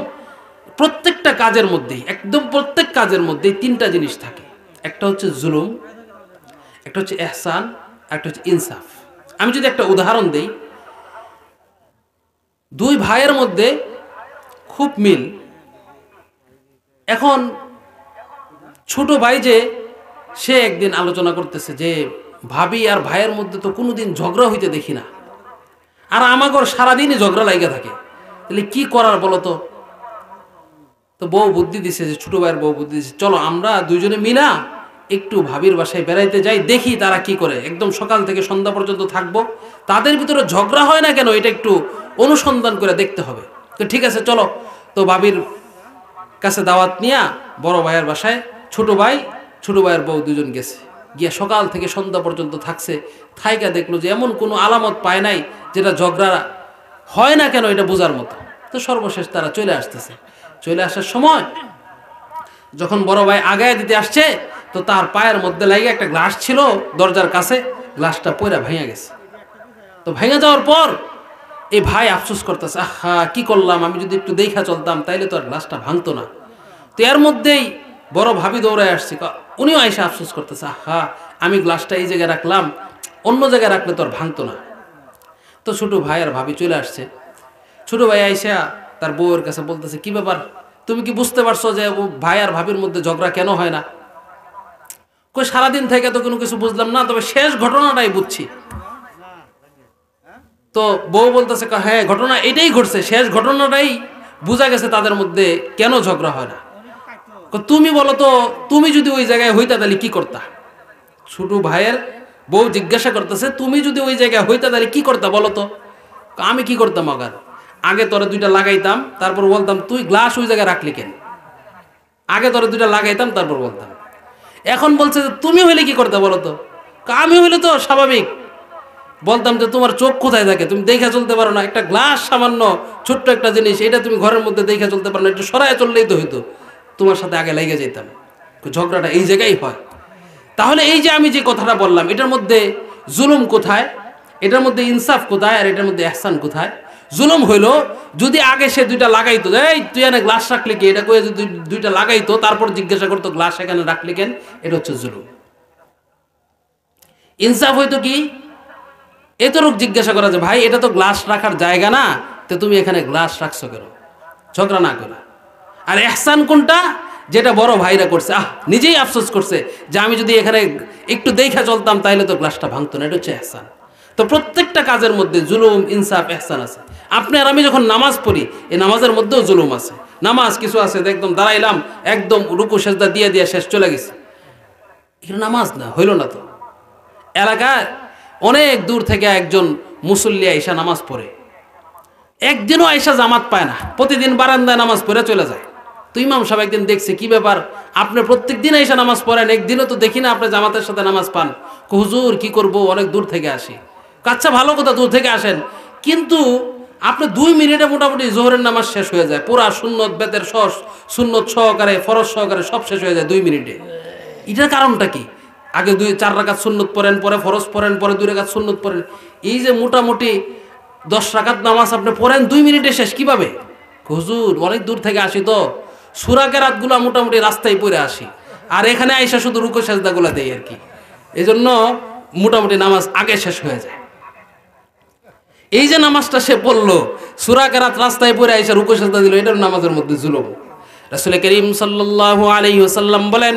প্রত্যেকটা কাজের মধ্যেই, একদম প্রত্যেক কাজের মধ্যেই 3টা জিনিস থাকে। একটা হচ্ছে জুলুম, একটা হচ্ছে ইহসান, একটা হচ্ছে ইনসাফ। আমি যদি একটা উদাহরণ দেই, 2 ভাইয়ের মধ্যে খুব মিল। এখন ছোট ভাই যে, সে একদিন আলোচনা করতেছে যে ভাবি আর ভাইয়ের মধ্যে তো কোনোদিন ঝগড়া হইতে দেখি না, আর আমাগর সারাদিনই ঝগড়া লাগা থাকে, তাহলে কি করার বলো তো। তো বউ বুদ্ধি দিছে, যে ছোট ভাইয়ের বউ বুদ্ধি দিছে, চলো আমরা 2 জনে মিলা একটু ভাবির বাসায় বেড়াইতে যাই, দেখি তারা কি করে। একদম সকাল থেকে সন্ধ্যা পর্যন্ত থাকবো, তাদের ভিতরে ঝগড়া হয় না কেন এটা একটু অনুসন্ধান করে দেখতে হবে। তো ঠিক আছে চলো। তো ভাবির কাছে দাওয়াত নিয়ে বড় ভাইয়ের বাসায় ছোট ভাইয়ের বউ 2 জন গেছে, গিয়া সকাল থেকে সন্ধ্যা পর্যন্ত থাকছে। থাইকা দেখলো যে এমন কোনো আলামত পায় নাই যেটা ঝগড়া হয় না কেন এটা বোঝার মতো। তো সর্বশেষ তারা চলে আসতেছে। চলে আসার সময় যখন বড় ভাই আগায় দিতে আসছে, তো তার পায়ের মধ্যে লাগে একটা গ্লাস ছিল দরজার কাছে, গ্লাসটা পয়রা ভেঙে গেছে। তো ভেঙে যাওয়ার পর এই ভাই আফসোস করতেছে, আহা কি করলাম, আমি যদি একটু দেখা চলতাম তাইলে তো আর গ্লাসটা ভাঙতো না। তো এর মধ্যেই বড় ভাবি দৌড়ায় আসছে, উনিও আইসা আফসোস করতেছে, আহা আমি গ্লাসটা এই জায়গায় রাখলাম, অন্য জায়গায় রাখলে তো আর ভাঙতো না। তো ছোট ভাই আর ভাবি চলে আসছে। ছোট ভাই আইসা তার বউয়ের কাছে বলতেছে, কি ব্যাপার, তুমি কি বুঝতে পারছো যে ভাই আর ভাবির মধ্যে ঝগড়া কেন হয় না? কই সারাদিন থেকে তো কোনো কিছু বুঝলাম না, তবে শেষ ঘটনাটাই বুঝছি। তো বউ বলতেছে, হ্যাঁ ঘটনা এটাই ঘটছে, শেষ ঘটনাটাই বোঝা গেছে তাদের মধ্যে কেন ঝগড়া হয় না। তুমি বলো তো, তুমি যদি ওই জায়গায় হইতা তাহলে কি করতা? ছোট ভাইয়ের বউ জিজ্ঞাসা করতেছে, তুমি যদি ওই জায়গায় হইতা তাহলে কি করতা বলো তো? আমি কি করতাম, আগে তোরা দুইটা লাগাইতাম, তারপর বলতাম তুই গ্লাস ওই জায়গায় রাখলি কেন। আগে তোরা দুইটা লাগাইতাম, তারপর বলতাম। এখন বলছে যে তুমি হইলে কি করতে বলো তো? আমি হইলে তো স্বাভাবিক বলতাম যে তোমার চোখ কোথায় থাকে, তুমি দেখে চলতে পারো না? একটা গ্লাস সামান্য ছোট্ট একটা জিনিস, এটা তুমি ঘরের মধ্যে দেখে চলতে পারো না, একটু সরায় চললেই তো হইতো, তোমার সাথে আগে লেগে যেতাম। ঝগড়াটা এই জায়গায় হয়। তাহলে এই যে আমি যে কথাটা বললাম, এটার মধ্যে জুলুম কোথায়, এটার মধ্যে ইনসাফ কোথায়, আর এটার মধ্যে ইহসান কোথায়? জুলুম হইল যদি আগে সে দুইটা লাগাইতো, এই তুই এনে গ্লাস রাখলি কি, এটা কয়ে যদি দুইটা লাগাইতো, তারপর জিজ্ঞাসা করতো গ্লাস এখানে রাখলি কেন, এটা হচ্ছে জুলুম। ইনসাফ হইতো কি, এতটুক জিজ্ঞাসা করা যে ভাই এটা তো গ্লাস রাখার জায়গা না, তো তুমি এখানে গ্লাস রাখছো কেন, ঝগড়া না করে। আর ইহসান কোনটা, যেটা বড় ভাইরা করছে, নিজেই আফসোস করছে যে আমি যদি এখানে একটু দেখা চলতাম তাহলে তো গ্লাসটা ভাঙতো না, এটা হচ্ছে ইহসান। তো প্রত্যেকটা কাজের মধ্যে জুলুম, ইনসাফ, ইহসান আছে। আপনি আর আমি যখন নামাজ পড়ি, এই নামাজের মধ্যেও জুলুম আছে। নামাজ কিছু আছে একদম দাঁড়াইলাম, একদম রুকু সেজদা দিয়ে দিয়ে শেষ, চলে গেছে, এটা নামাজ না, হইল না তো। এলাকায় অনেক দূর থেকে একজন মুসল্লি আইসা নামাজ পড়ে, একদিনও আইসা জামাত পায় না, প্রতিদিন বারান্দায় নামাজ পড়ে চলে যায়। তো ইমাম সাহেব একদিন দেখছে, কি ব্যাপার, আপনি প্রত্যেক দিন আইসা নামাজ পড়েন, একদিনও তো দেখি না আপনি জামাতের সাথে নামাজ পান। হুজুর কি করব, অনেক দূর থেকে আসি। আচ্ছা ভালো কথা, দূর থেকে আসেন, কিন্তু আপনি 2 মিনিটে মোটামুটি জোহরের নামাজ শেষ হয়ে যায়, পুরা সুন্নত বেতের সুন্নত সহকারে, ফরজ সহকারে সব শেষ হয়ে যায় 2 মিনিটে। এটার কারণটা কি? আগে 4 রাকাত সুন্নত পড়েন, পরে ফরজ পড়েন, পরে 2 রাকাত সুন্নত পড়েন, এই যে মোটামুটি 10 রাকাত নামাজ আপনি পড়েন 2 মিনিটে শেষ কিভাবে? হুজুর অনেক দূর থেকে আসি তো, সূরা কেরাতগুলো মোটামুটি রাস্তায় পড়ে আসি, আর এখানে আইসা শুধু রুকু সাজদাগুলো দেই আর কি, এই জন্য মোটামুটি নামাজ আগে শেষ হয়ে যায়। এই যে নামাজটা সে পড়লো, সূরা কেরাত রাস্তায় পড়ে আইসা রুকু সাজদা দিল, এটার নামাজের মধ্যে জুলুম। রাসূল করিম সাল্লাল্লাহু আলাইহি ওয়াসাল্লাম বলেন,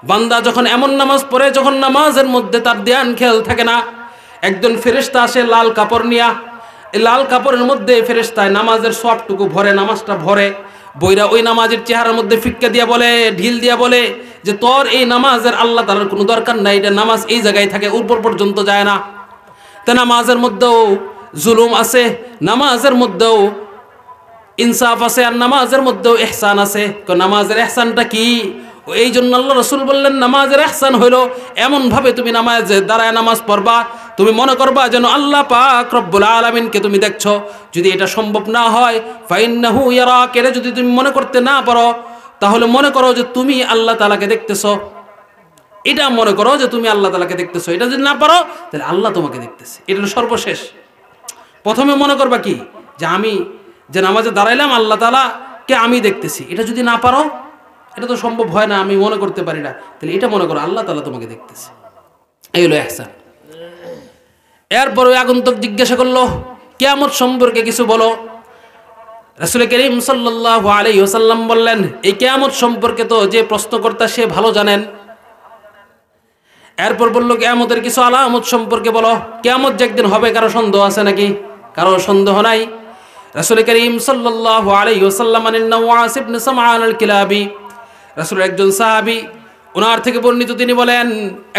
বান্দা যখন এমন নামাজ পড়ে, যখন নামাজের মধ্যে তার ধ্যান খেয়াল থাকে না, একজন ফেরেশতা আসে লাল কাপড় নিয়া, এই লাল কাপড়ের মধ্যে ফেরেশতায় নামাজের সবটুকু ভরে, নামাজটা ভরে বইরা ওই নামাজের চেহারার মধ্যে ফিক্কা দিয়া বলে, ঢিল দিয়া বলে যে তোর এই নামাজের আল্লাহ তাআলার কোনো দরকার নাই, এটা নামাজ এই জায়গায় থাকে, উপর পর্যন্ত যায় না। তা নামাজের মধ্যেও জুলুম আছে, নামাজের মধ্যেও ইনসাফ আছে, আর নামাজের মধ্যেও ইহসান আছে। নামাজের ইহসানটা কি? এই জন্য আল্লাহ রাসূল বললেন, নামাজের ইহসান হলো এমন ভাবে তুমি নামাজে দাঁড়ায় নামাজ পড়বা, তুমি মনে করবা যেন আল্লাহ পাক রব্বুল আলামিনকে তুমি দেখছো। যদি এটা সম্ভব না হয়, ফাইন্নাহু ইয়ারাক, এটা যদি তুমি মনে করতে না পারো, তাহলে মনে করো যে তুমি আল্লাহ তাআলাকে দেখতেছো। এটা মনে করো যে তুমি আল্লাহ তাআলাকে দেখতেছো, এটা যদি না পারো তাহলে আল্লাহ তোমাকে দেখতেছে, এটা সর্বশেষ। প্রথমে মনে করবা কি, যে আমি যে নামাজে দাঁড়াইলাম আল্লাহ তাআলাকে আমি দেখতেছি। এটা যদি না পারো, এটা তো সম্ভব হয় না, আমি মনে করতে পারি না, তাহলে এটা মনে করো আল্লাহ তাআলা তোমাকে দেখতেছে। এই হলো ইহসান। এরপরে আগন্তুক জিজ্ঞাসা করলো, কিয়ামত সম্পর্কে কিছু বলো। রাসূল করিম সাল্লাল্লাহু আলাইহি ওয়াসাল্লাম বললেন, এই কিয়ামত সম্পর্কে তো যে প্রশ্নকর্তা সে ভালো জানেন। এরপর বলল, কিয়ামতের কিছু আলামত সম্পর্কে বলো, কিয়ামত যে একদিন হবে কারো সন্দেহ আছে নাকি? কারো সন্দেহ নাই। রাসূল করিম সাল্লাল্লাহু আলাইহি ওয়াসাল্লাম নওয়াস ইবনে সামআন আল-কিলাবি, রাসূলের একজন সাহাবী, ওনার থেকে বর্ণিত, তিনি বলেন,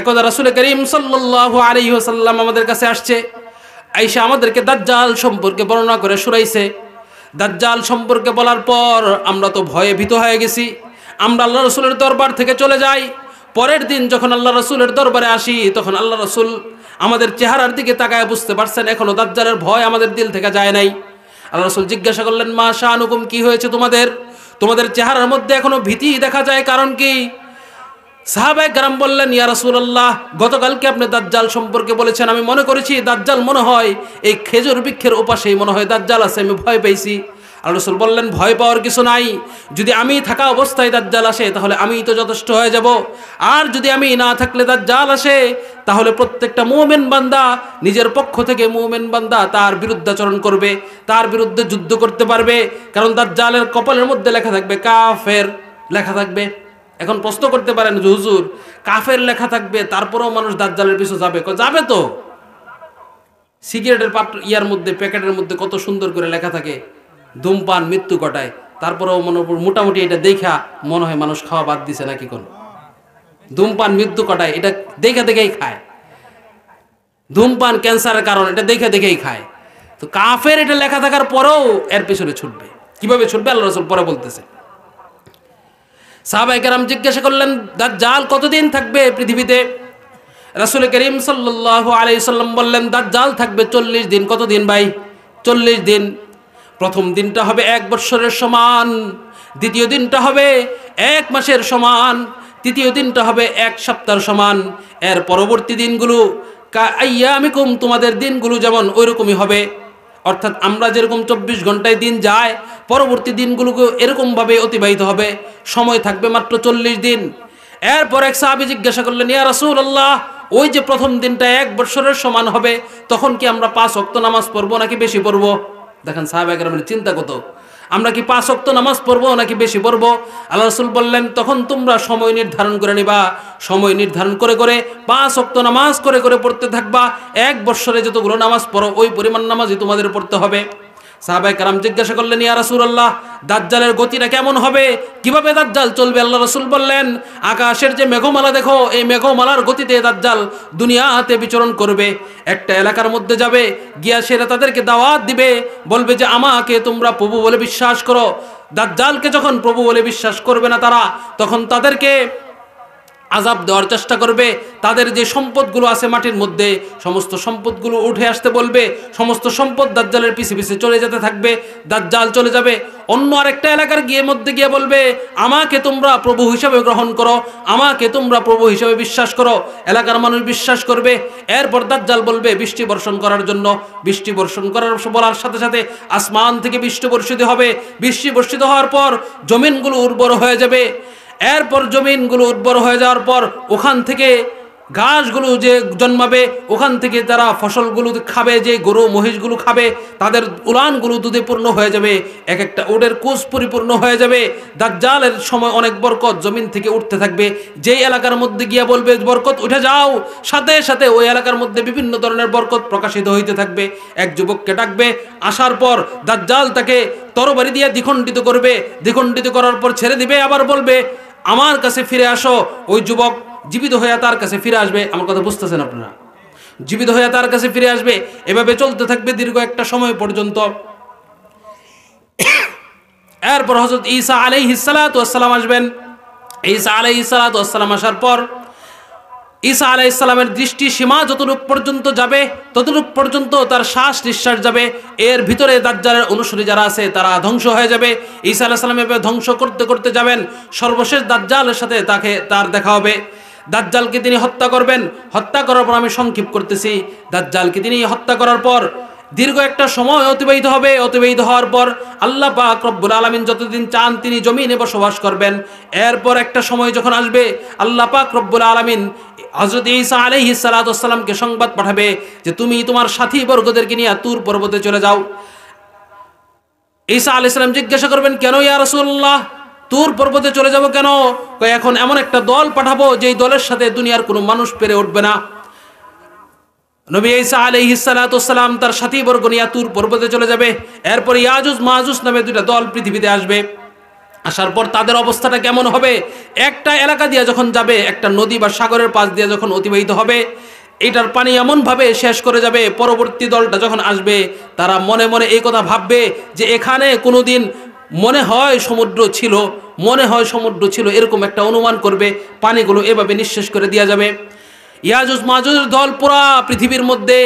একদা রাসূল করিম সাল্লাল্লাহু আলাইহি ওয়াসাল্লাম আমাদের কাছে আসছে, আয়েশা আমাদেরকে দাজ্জাল সম্পর্কে বর্ণনা করে শোনাইছে। দাজ্জাল সম্পর্কে বলার পর আমরা তো ভয়ে ভীত হয়ে গেছি, আমরা আল্লাহ রাসূলের দরবার থেকে চলে যাই। পরের দিন যখন আল্লাহ রাসূলের দরবারে আসি, তখন আল্লাহ রাসূল আমাদের চেহারার দিকে তাকায় বুঝতে পারছেন এখনো দাজ্জালের ভয় আমাদের দিল থেকে যায় নাই। আল্লাহ রাসূল জিজ্ঞাসা করলেন, মা শানুকুম, কি হয়েছে তোমাদের? তোমাদের চেহারার মধ্যে এখনো ভীতি দেখা যায়, কারণ কি? সাহাবায়ে কেরাম বললেন, ইয়া রাসূলুল্লাহ, গতকালকে আপনি দাজ্জাল সম্পর্কে বলেছেন, আমি মনে করেছি দাজ্জাল মনে হয় এই খেজুর বৃক্ষের ওপাশেই মনে হয় দাজ্জাল আছে, আমি ভয় পেয়েছি। আল্লাহ রাসূল বললেন ভয় পাওয়ার কিছু নাই, যদি আমি থাকা অবস্থায় দাজ্জাল আসে তাহলে আমিই তো যথেষ্ট হয়ে যাব, আর যদি আমি না থাকলে দাজ্জাল আসে তাহলে প্রত্যেকটা মুমিন বান্দা নিজের পক্ষ থেকে মুমিন বান্দা তার বিরুদ্ধাচরণ করবে, তার বিরুদ্ধে যুদ্ধ করতে পারবে, কারণ দাজ্জালের কপালের মধ্যে লেখা থাকবে কাফের লেখা থাকবে। এখন প্রশ্ন করতে পারেন যে হুজুর কাফের লেখা থাকবে তারপরেও মানুষ দাজ্জালের পিছু যাবে? যাবে তো। সিগারেটের ইয়ার মধ্যে প্যাকেটের মধ্যে কত সুন্দর করে লেখা থাকে ধূমপান মৃত্যু ঘটায়, তারপরেও মোটামুটি এটা দেখা মনে হয় মানুষ খাওয়া বাদ দিছে নাকি কোন ধূমপান মৃত্যু ঘটায় এটা দেখে দেখেই খায়, ধূমপান ক্যান্সারের কারণ এটা দেখে দেখেই খায়। তো কাফের এটা লেখা থাকার পরেও এর পেছনে ছুটবে, কিভাবে ছুটবে আল্লাহ রাসূল পরে বলতেছে। সাহাবায়ে কেরাম জিজ্ঞাসা করলেন দাজ্জাল কতদিন থাকবে পৃথিবীতে? রাসূল করিম সাল্লাল্লাহু আলাইহি সাল্লাম বললেন দাজ্জাল থাকবে 40 দিন। কতদিন ভাই? 40 দিন। প্রথম দিনটা হবে 1 বৎসরের সমান, দ্বিতীয় দিনটা হবে 1 মাসের সমান, তৃতীয় দিনটা হবে 1 সপ্তাহের সমান। এর পরবর্তী দিনগুলো কাআইয়ামিকুম, তোমাদের দিনগুলো যেমন ওইরকমই হবে। অর্থাৎ আমরা যেরকম 24 ঘন্টায় দিন যায়, পরবর্তী দিনগুলোকে এরকমভাবে অতিবাহিত হবে, সময় থাকবে মাত্র 40 দিন। এরপর এক সাহাবী জিজ্ঞাসা করলেন ইয়া রাসূলুল্লাহ, ওই যে প্রথম দিনটা 1 বৎসরের সমান হবে, তখন কি আমরা 5 ওয়াক্ত নামাজ পড়বো নাকি বেশি পড়বো? দেখেন সাহাবায়ে কেরামের চিন্তা কত, আমরা কি 5 ওয়াক্ত নামাজ পড়বো নাকি বেশি পড়বো? আল্লাহ রাসূল বললেন তখন তোমরা সময় নির্ধারণ করে নিবা, সময় নির্ধারণ করে করে 5 ওয়াক্ত নামাজ করে করে পড়তে থাকবা। 1 বৎসরে যতগুলো নামাজ পড়ো ওই পরিমাণ নামাজই তোমাদের পড়তে হবে। সাহাবায়ে কেরাম জিজ্ঞাসা করলেন ইয়া রাসূলুল্লাহ, দাজ্জালের গতিটা কেমন হবে, কিভাবে দাজ্জাল চলবে? আল্লাহ রাসূল বললেন আকাশের যে মেঘমালা দেখো, এই মেঘমালার গতিতে দাজ্জাল দুনিয়াতে বিচরণ করবে। একটা এলাকার মধ্যে যাবে, গিয়া সেরা তাদেরকে দাওয়াত দিবে, বলবে যে আমাকে তোমরা প্রভু বলে বিশ্বাস করো। দাজ্জালকে যখন প্রভু বলে বিশ্বাস করবে না তারা, তখন তাদেরকে আযাব দেওয়ার চেষ্টা করবে। তাদের যে সম্পদগুলো আছে মাটির মধ্যে, সমস্ত সম্পদগুলো উঠে আসতে বলবে, সমস্ত সম্পদ দাজ্জালের পিছে পিছে চলে যেতে থাকবে। দাজ্জাল চলে যাবে অন্য আরেকটা এলাকার মধ্যে গিয়ে বলবে আমাকে তোমরা প্রভু হিসেবে গ্রহণ করো, আমাকে তোমরা প্রভু হিসেবে বিশ্বাস করো। এলাকার মানুষ বিশ্বাস করবে। এরপর দাজ্জাল বলবে বৃষ্টি বর্ষণ করার জন্য, বৃষ্টি বর্ষণ করার বলার সাথে সাথে আসমান থেকে বৃষ্টি বর্ষিত হবে। বৃষ্টি বর্ষিত হওয়ার পর জমিনগুলো উর্বর হয়ে যাবে। এরপর জমিনগুলো উর্বর হয়ে যাওয়ার পর ওখান থেকে ঘাসগুলো যে জন্মাবে, ওখান থেকে তারা ফসলগুলো খাবে, যে গরু মহিষগুলো খাবে, তাদের উলানগুলো দুধে পূর্ণ হয়ে যাবে, এক একটা উটের কোষ পরিপূর্ণ হয়ে যাবে। দাজ্জালের সময় অনেক বরকত জমিন থেকে উঠতে থাকবে। যেই এলাকার মধ্যে গিয়া বলবে বরকত উঠে যাও, সাথে সাথে ওই এলাকার মধ্যে বিভিন্ন ধরনের বরকত প্রকাশিত হইতে থাকবে। এক যুবককে ডাকবে, আসার পর দাজ্জাল তাকে তরবারি দিয়ে দ্বিখণ্ডিত করবে, দ্বিখণ্ডিত করার পর ছেড়ে দিবে, আবার বলবে আমার কাছে ফিরে আসো। ওই যুবক জীবিত হয়ে তার কাছে ফিরে আসবে। আমার কথা বুঝতেছেন আপনারা? জীবিত হয়ে তার কাছে ফিরে আসবে। এভাবে চলতে থাকবে দীর্ঘ একটা সময় পর্যন্ত। এরপর হযরত ঈসা আলাইহিস সালাতু ওয়াস সালাম আসবেন। ঈসা আলাইহিস সালাতু ওয়াস সালাম আসার পর ঈসা আলাইহিস সালামের দৃষ্টি সীমা যতটুকু পর্যন্ত যাবে ততটুকু পর্যন্ত তার শ্বাস নিঃশ্বাস যাবে। এর ভিতরে দাজ্জালের অনুসারী যারা আছে তারা ধ্বংস হয়ে যাবে। ঈসা আলাইহিস সালাম এভাবে ধ্বংস করতে করতে যাবেন। সর্বশেষ দাজ্জালের সাথে তার দেখা হবে। দাজ্জালকে তিনি হত্যা করবেন। হত্যা করার পর, আমি সংক্ষেপ করতেছি, দাজ্জালকে তিনি হত্যা করার পর দীর্ঘ একটা সময় অতিবাহিত হবে। অতিবাহিত হওয়ার পর আল্লাহ পাক রব্বুল আলামিন যতদিন চান তিনি জমিনে বসবাস করবেন। এরপর একটা সময় যখন আসবে, আল্লাহ পাক রব্বুল আলামিন হযরত ঈসা আলাইহিস সালাতু ওয়াস সালামকে সংবাদ পাঠাবে যে তুমি তোমার সাথী বর্গদেরকে নিয়ে তুর পর্বতে চলে যাও। ঈসা আলাইহিস সালাম জিজ্ঞাসা করবেন কেন ইয়া রাসূলুল্লাহ, তুর পর্বতে চলে যাব কেন? এখন এমন একটা দল পাঠাবো যেই দলের সাথে দুনিয়ার কোনো মানুষ পেরে উঠবে না। নবী ঈসা আলাইহিস সালাতু ওয়াস সালাম তার সাথীবর্গ নিয়ে তুর পর্বতে চলে যাবে। এরপর ইয়াজুজ মাজুজ নামে দুইটা দল পৃথিবীতে আসবে। আসার পর তাদের অবস্থাটা কেমন হবে? একটা এলাকা দিয়ে যখন যাবে, একটা নদী বা সাগরের পাশ দিয়ে যখন অতিবাহিত হবে, এটার পানি এমনভাবে শেষ করে যাবে, পরবর্তী দলটা যখন আসবে তারা মনে মনে এই কথা ভাববে যে এখানে কোনোদিন মনে হয় সমুদ্র ছিল, মনে হয় সমুদ্র ছিল, এরকম একটা অনুমান করবে। পানিগুলো এভাবে নিঃশেষ করে দেওয়া যাবে। ইয়াজুজ মাজুজের দল পুরা পৃথিবীর মধ্যে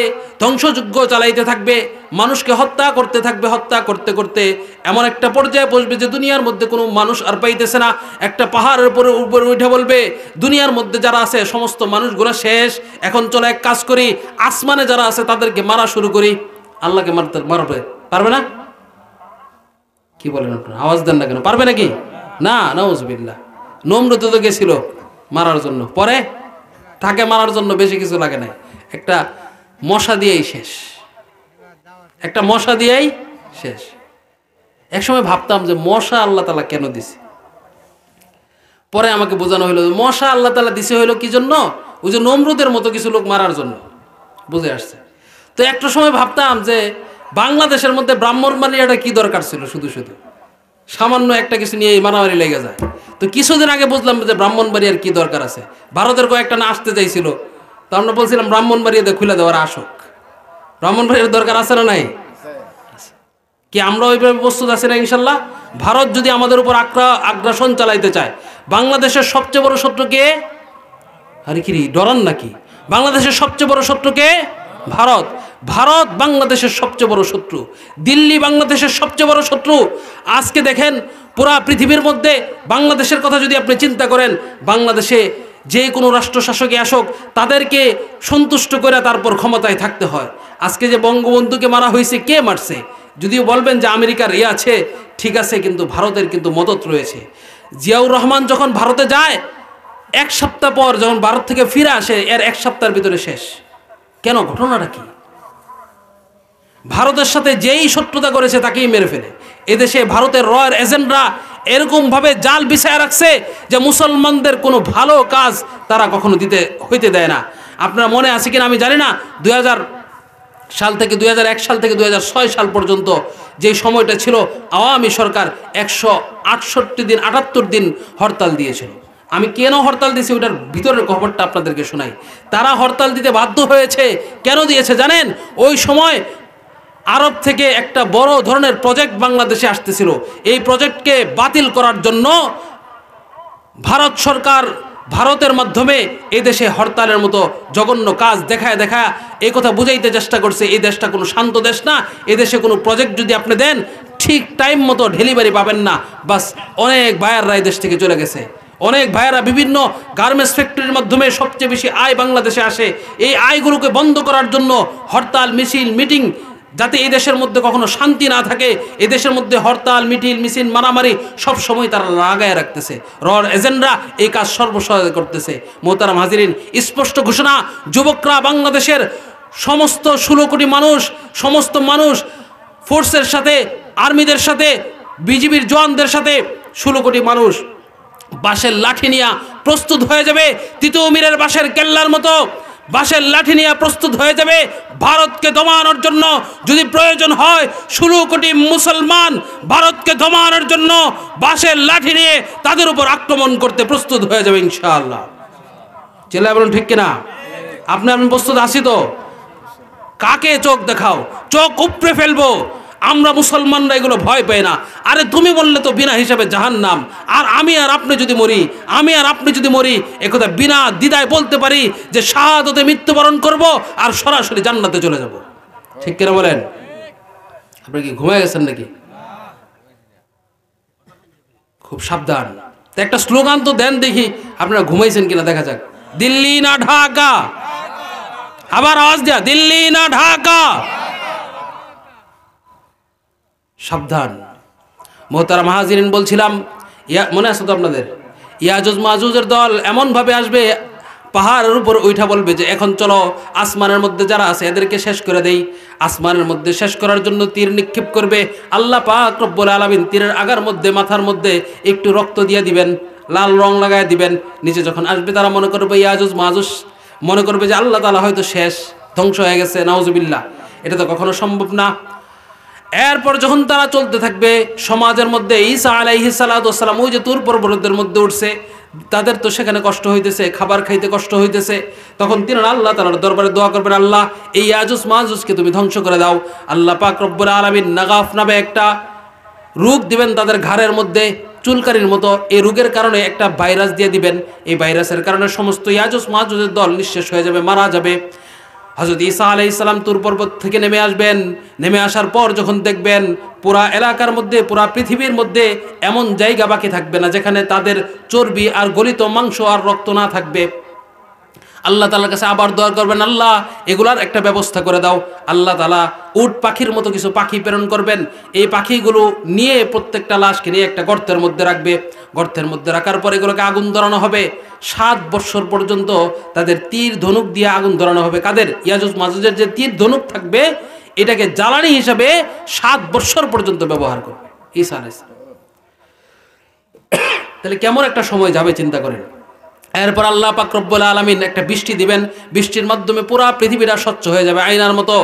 ধ্বংসযজ্ঞ চালাইতে থাকবে, মানুষকে হত্যা করতে থাকবে। হত্যা করতে করতে এমন একটা পর্যায়ে পৌঁছবে যে দুনিয়ার মধ্যে কোনো মানুষ আর পাইতেছে না। একটা পাহাড়ের উপরে উঠে বলবে দুনিয়ার মধ্যে যারা আছে সমস্ত মানুষগুলো শেষ, এখন চলো এক কাজ করি, আসমানে যারা আছে তাদেরকে মারা শুরু করি। আল্লাহকে মারবে পারবে না? কি বলেন আপনারা? আওয়াজ দেন না কেন? পারবে নাকি? না, নাউজুবিল্লাহ। নমরুদ তো গেছিল মারার জন্য, পরে তাকে মারার জন্য বেশি কিছু লাগে নাই, একটা মশা দিয়েই শেষ, একটা মশা দিয়েই শেষ। একসময় ভাবতাম যে মশা আল্লাহ তাআলা কেন দিছে, পরে আমাকে বোঝানো হলো মশা আল্লাহ তাআলা দিছে হইলো কি জন্য? ওই যে নমরুদের মতো কিছু লোক মারার জন্য, বুঝে আসছে। তো একটা সময় ভাবতাম যে বাংলাদেশের মধ্যে ব্রাহ্মণবাড়িয়াটা কি দরকার ছিল, শুধু শুধু সামান্য একটা কিছু নিয়ে মারামারি লেগে যায়। তো কিছুদিন আগে বুঝলাম যে ব্রাহ্মণবাড়িয়ার কি দরকার আছে। ভারতের কয়েকটা না আসতে চাইছিল, তো আমরা বলছিলাম ব্রাহ্মণবাড়িয়াতে খুলে দেওয়ার আসক। ব্রাহ্মণবাড়িয়ার দরকার আছে না নাই? কি আমরা ওইভাবে প্রস্তুত আছি না? ইনশাল্লাহ। ভারত যদি আমাদের উপর আগ্রাসন চালাইতে চায়, বাংলাদেশের সবচেয়ে বড় শত্রু কে? আরে কি ডরান নাকি? বাংলাদেশের সবচেয়ে বড় শত্রু কে? ভারত। ভারত বাংলাদেশের সবচেয়ে বড় শত্রু, দিল্লি বাংলাদেশের সবচেয়ে বড় শত্রু। আজকে দেখেন পুরা পৃথিবীর মধ্যে বাংলাদেশের কথা যদি আপনি চিন্তা করেন, বাংলাদেশে যে কোনো রাষ্ট্র শাসকই আসুক তাদেরকে সন্তুষ্ট করে তারপর ক্ষমতায় থাকতে হয়। আজকে যে বঙ্গবন্ধুকে মারা হয়েছে, কে মারছে? যদিও বলবেন যে আমেরিকার আছে, ঠিক আছে, কিন্তু ভারতের কিন্তু মদত রয়েছে। জিয়াউর রহমান যখন ভারতে যায়, এক সপ্তাহ পর যখন ভারত থেকে ফিরে আসে, এর এক সপ্তাহের ভিতরে শেষ। কেন? ঘটনাটা কি? ভারতের সাথে যেই শত্রুতা করেছে তাকেই মেরে ফেলে। এদেশে ভারতের রয়ের এজেন্টরা এরকম ভাবে জাল বিছায় রাখছে যে মুসলমানদের কোনো ভালো কাজ তারা কখনো হইতে দেয় না। আপনার মনে আছে কিনা আমি জানি না, 2001 সাল থেকে 2006 সাল পর্যন্ত যে সময়টা ছিল, আওয়ামী সরকার 178 দিন হরতাল দিয়েছিল। আমি কেন হরতাল দিয়েছি ওটার ভিতরের খবরটা আপনাদেরকে শোনাই। তারা হরতাল দিতে বাধ্য হয়েছে, কেন দিয়েছে জানেন? ওই সময় আরব থেকে একটা বড় ধরনের প্রজেক্ট বাংলাদেশে আসতেছিল। এই প্রজেক্টকে বাতিল করার জন্য ভারত সরকার ভারতের মাধ্যমে এই দেশে হরতালের মতো জঘন্য কাজ দেখায় এই কথা বুঝাইতে চেষ্টা করছে এই দেশটা কোনো শান্ত দেশ না। এই দেশে কোনো প্রজেক্ট যদি আপনি দেন, ঠিক টাইম মতো ডেলিভারি পাবেন না। বাস অনেক ভাইয়াররা এই দেশ থেকে চলে গেছে। অনেক ভাইয়েরা বিভিন্ন গার্মেন্টস ফ্যাক্টরির মাধ্যমে সবচেয়ে বেশি আয় বাংলাদেশে আসে। এই আয়গুলোকে বন্ধ করার জন্য হরতাল, মিছিল, মিটিং, যাতে এই দেশের মধ্যে কখনো শান্তি না থাকে, এই দেশের মধ্যে হরতাল, মিছিল, মারামারি সব সময় তারা লাগায় রাখতেছে। রর এজেন্টরা এই কাজ সর্বসহায় করতেছে। মোহতারাম হাজিরিন, স্পষ্ট ঘোষণা, যুবকরা বাংলাদেশের সমস্ত 16 কোটি মানুষ, সমস্ত মানুষ ফোর্সের সাথে, আর্মিদের সাথে, বিজিবির জওয়ানদের সাথে 16 কোটি মানুষ বাঁশের লাঠি নিয়ে প্রস্তুত হয়ে যাবে। তৃতীয় মিরের বাঁশের কেল্লার মতো বাঁশের লাঠি নিয়ে প্রস্তুত হয়ে যাবে ভারতকে দমানোর জন্য। যদি প্রয়োজন হয় 16 কোটি মুসলমান ভারতকে দমানোর জন্য বাঁশের লাঠি নিয়ে তাদের উপর আক্রমণ করতে প্রস্তুত হয়ে যাবে ইনশাআল্লাহ। চেলা বলুন ঠিক কিনা? আমি প্রস্তুত আছি তো? কাকে চোখ দেখাও, চোখ উপড়ে ফেলবো। আমরা মুসলমানরা এগুলো ভয় পাই না। আরে তুমি বললে তো বিনা হিসাবে জাহান্নাম, আর আমি আর আপনি যদি মরি একথা বিনা দ্বিধায় বলতে পারি যে শাহাদাতে মৃত্যুবরণ করব আর সরাসরি জান্নাতে চলে যাব। ঠিক কিনা বলেন? আপনি কি ঘুমিয়ে গেছেন নাকি? খুব সাবধান। একটা স্লোগান তো দেন দেখি আপনারা ঘুমাইছেন কিনা দেখা যাক। দিল্লি না ঢাকা? আবার আওয়াজ দেয়া, দিল্লি না ঢাকা? সাবধান। মোহতারাম হাজিরিন, বলছিলাম মনে আছে তো আপনাদের, ইয়াজুজ মাজুজের দল এমনভাবে আসবে, পাহাড়ের উপর উঠা বলবে যে এখন চলো আসমানের মধ্যে যারা আছে এদেরকে শেষ করে দেই। আসমানের মধ্যে শেষ করার জন্য তীর নিক্ষেপ করবে। আল্লাহ পাক রব্বুল আলামিন তীরের আগার মধ্যে, মাথার মধ্যে একটু রক্ত দিয়ে দিবেন, লাল রং লাগায় দিবেন। নিচে যখন আসবে তারা মনে করবে ইয়াজুজ মাজুজ, মনে করবে যে আল্লাহ তাআলা হয়তো শেষ, ধ্বংস হয়ে গেছে। নাউজুবিল্লাহ, এটা তো কখনো সম্ভব না। এরপর যখন তারা চলতে থাকবে সমাজের মধ্যে, ঈসা আলাইহিস সালাতু ওয়াস সালাম ওই যে তুর পর্বতের মধ্যে উঠছে, তাদের তো সেখানে কষ্ট হইতেছে, খাবার খাইতে কষ্ট হইতেছে। তখন তিনারা আল্লাহ তাআলার দরবারে দোয়া করবেন, আল্লাহ এই ইয়াজুজ মাজুজকে তুমি ধ্বংস করে দাও। আল্লাহ পাক রব্বুল আলামিন নাগাফ নামে একটা রোগ দিবেন তাদের ঘাড়ের মধ্যে, চুলকারির মতো। এই রোগের কারণে একটা ভাইরাস দিয়ে দিবেন। এই ভাইরাসের কারণে সমস্ত ইয়াজুজ মাজুজের দল নিঃশেষ হয়ে যাবে, মারা যাবে। হযরত ঈসা আলাইহিস সালাম তুর পর্বত থেকে নেমে আসবেন। নেমে আসার পর যখন দেখবেন পুরা এলাকার মধ্যে, পুরা পৃথিবীর মধ্যে এমন জায়গা বাকি থাকবে না যেখানে তাদের চর্বি আর গলিত মাংস আর রক্ত না থাকবে। আল্লাহ তাআলার কাছে আবার দোয়া করবেন, আল্লাহ এগুলার একটা ব্যবস্থা করে দাও। আল্লাহ তাআলা উট পাখির মতো কিছু পাখি প্রেরণ করবেন, এই পাখিগুলো নিয়ে প্রত্যেকটা লাশকে নিয়ে একটা গর্তের মধ্যে রাখবে। গর্তের মধ্যে রাখার পর এগুলোকে আগুন ধরানো হবে। 7 বছর পর্যন্ত তাদের তীর ধনুক দিয়ে আগুন ধরানো হবে। কাদের? ইয়াজুজ মাজুজের যে তীর ধনুক থাকবে, এটাকে জ্বালানি হিসাবে 7 বছর পর্যন্ত ব্যবহার করবে ঈসা আলাইহিস সালাম। তাহলে কেমন একটা সময় যাবে চিন্তা করেন। এরপর আল্লাহ পাক রব্বুল আলামিন একটা বৃষ্টি দিবেন, বৃষ্টির মাধ্যমে পুরা পৃথিবীটা স্বচ্ছ হয়ে যাবে আয়নার মতো।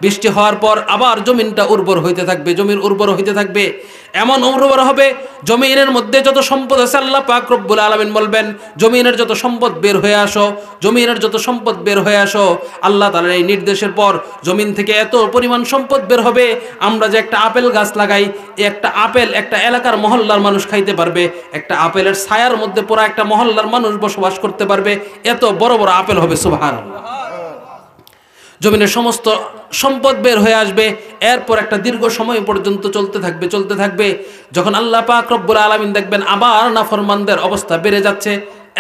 বৃষ্টি হওয়ার পর আবার জমিনটা উর্বর হইতে থাকবে, জমির উর্বর হইতে থাকবে, এমন উর্বর হবে জমিনের মধ্যে যত সম্পদ আছে আল্লাহ পাক রব্বুল আলামিন বলবেন, জমিনের যত সম্পদ বের হয়ে আসো, জমিনের যত সম্পদ বের হয়ে আসো। আল্লাহ তাআলার এই নির্দেশের পর জমিন থেকে এত পরিমাণ সম্পদ বের হবে, আমরা যে একটা আপেল গাছ লাগাই, এই একটা আপেল একটা এলাকার মহল্লার মানুষ খাইতে পারবে, একটা আপেলের ছায়ার মধ্যে পুরো একটা মহল্লার মানুষ বসবাস করতে পারবে, এত বড় বড় আপেল হবে। সুবহানাল্লাহ। জমিনের সমস্ত সম্পদ বের হয়ে আসবে। এরপর একটা দীর্ঘ সময় পর্যন্ত চলতে থাকবে। যখন আল্লাহ পাক রব্বুল আলামিন দেখবেন আবার নাফরমানদের অবস্থা বেড়ে যাচ্ছে,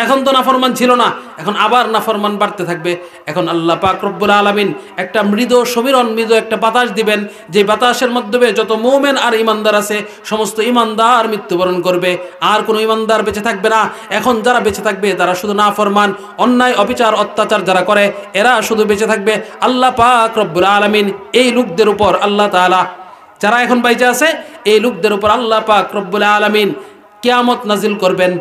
এখন তো নাফরমান ছিল না, এখন আবার নাফরমান বাড়তে থাকবে। এখন আল্লাহ পাক রব্বুল আলামিন একটা মৃদু সমীরণ, মৃদু একটা বাতাস দিবেন, যে বাতাসের মাধ্যমে যত মুমিন আর ইমানদার আছে সমস্ত ইমানদার মৃত্যুবরণ করবে, আর কোনো ইমানদার বেঁচে থাকবে না। এখন যারা বেঁচে থাকবে তারা শুধু নাফরমান, অন্যায় অবিচার অত্যাচার যারা করে এরা শুধু বেঁচে থাকবে। আল্লাহ পাক রব্বুল আলামিন এই লোকদের উপর, আল্লাহ তাআলা যারা এখন বেঁচে আছে এই লোকদের উপর আল্লাহ পাক রব্বুল আলামিন কিয়ামত নাজিল করবেন।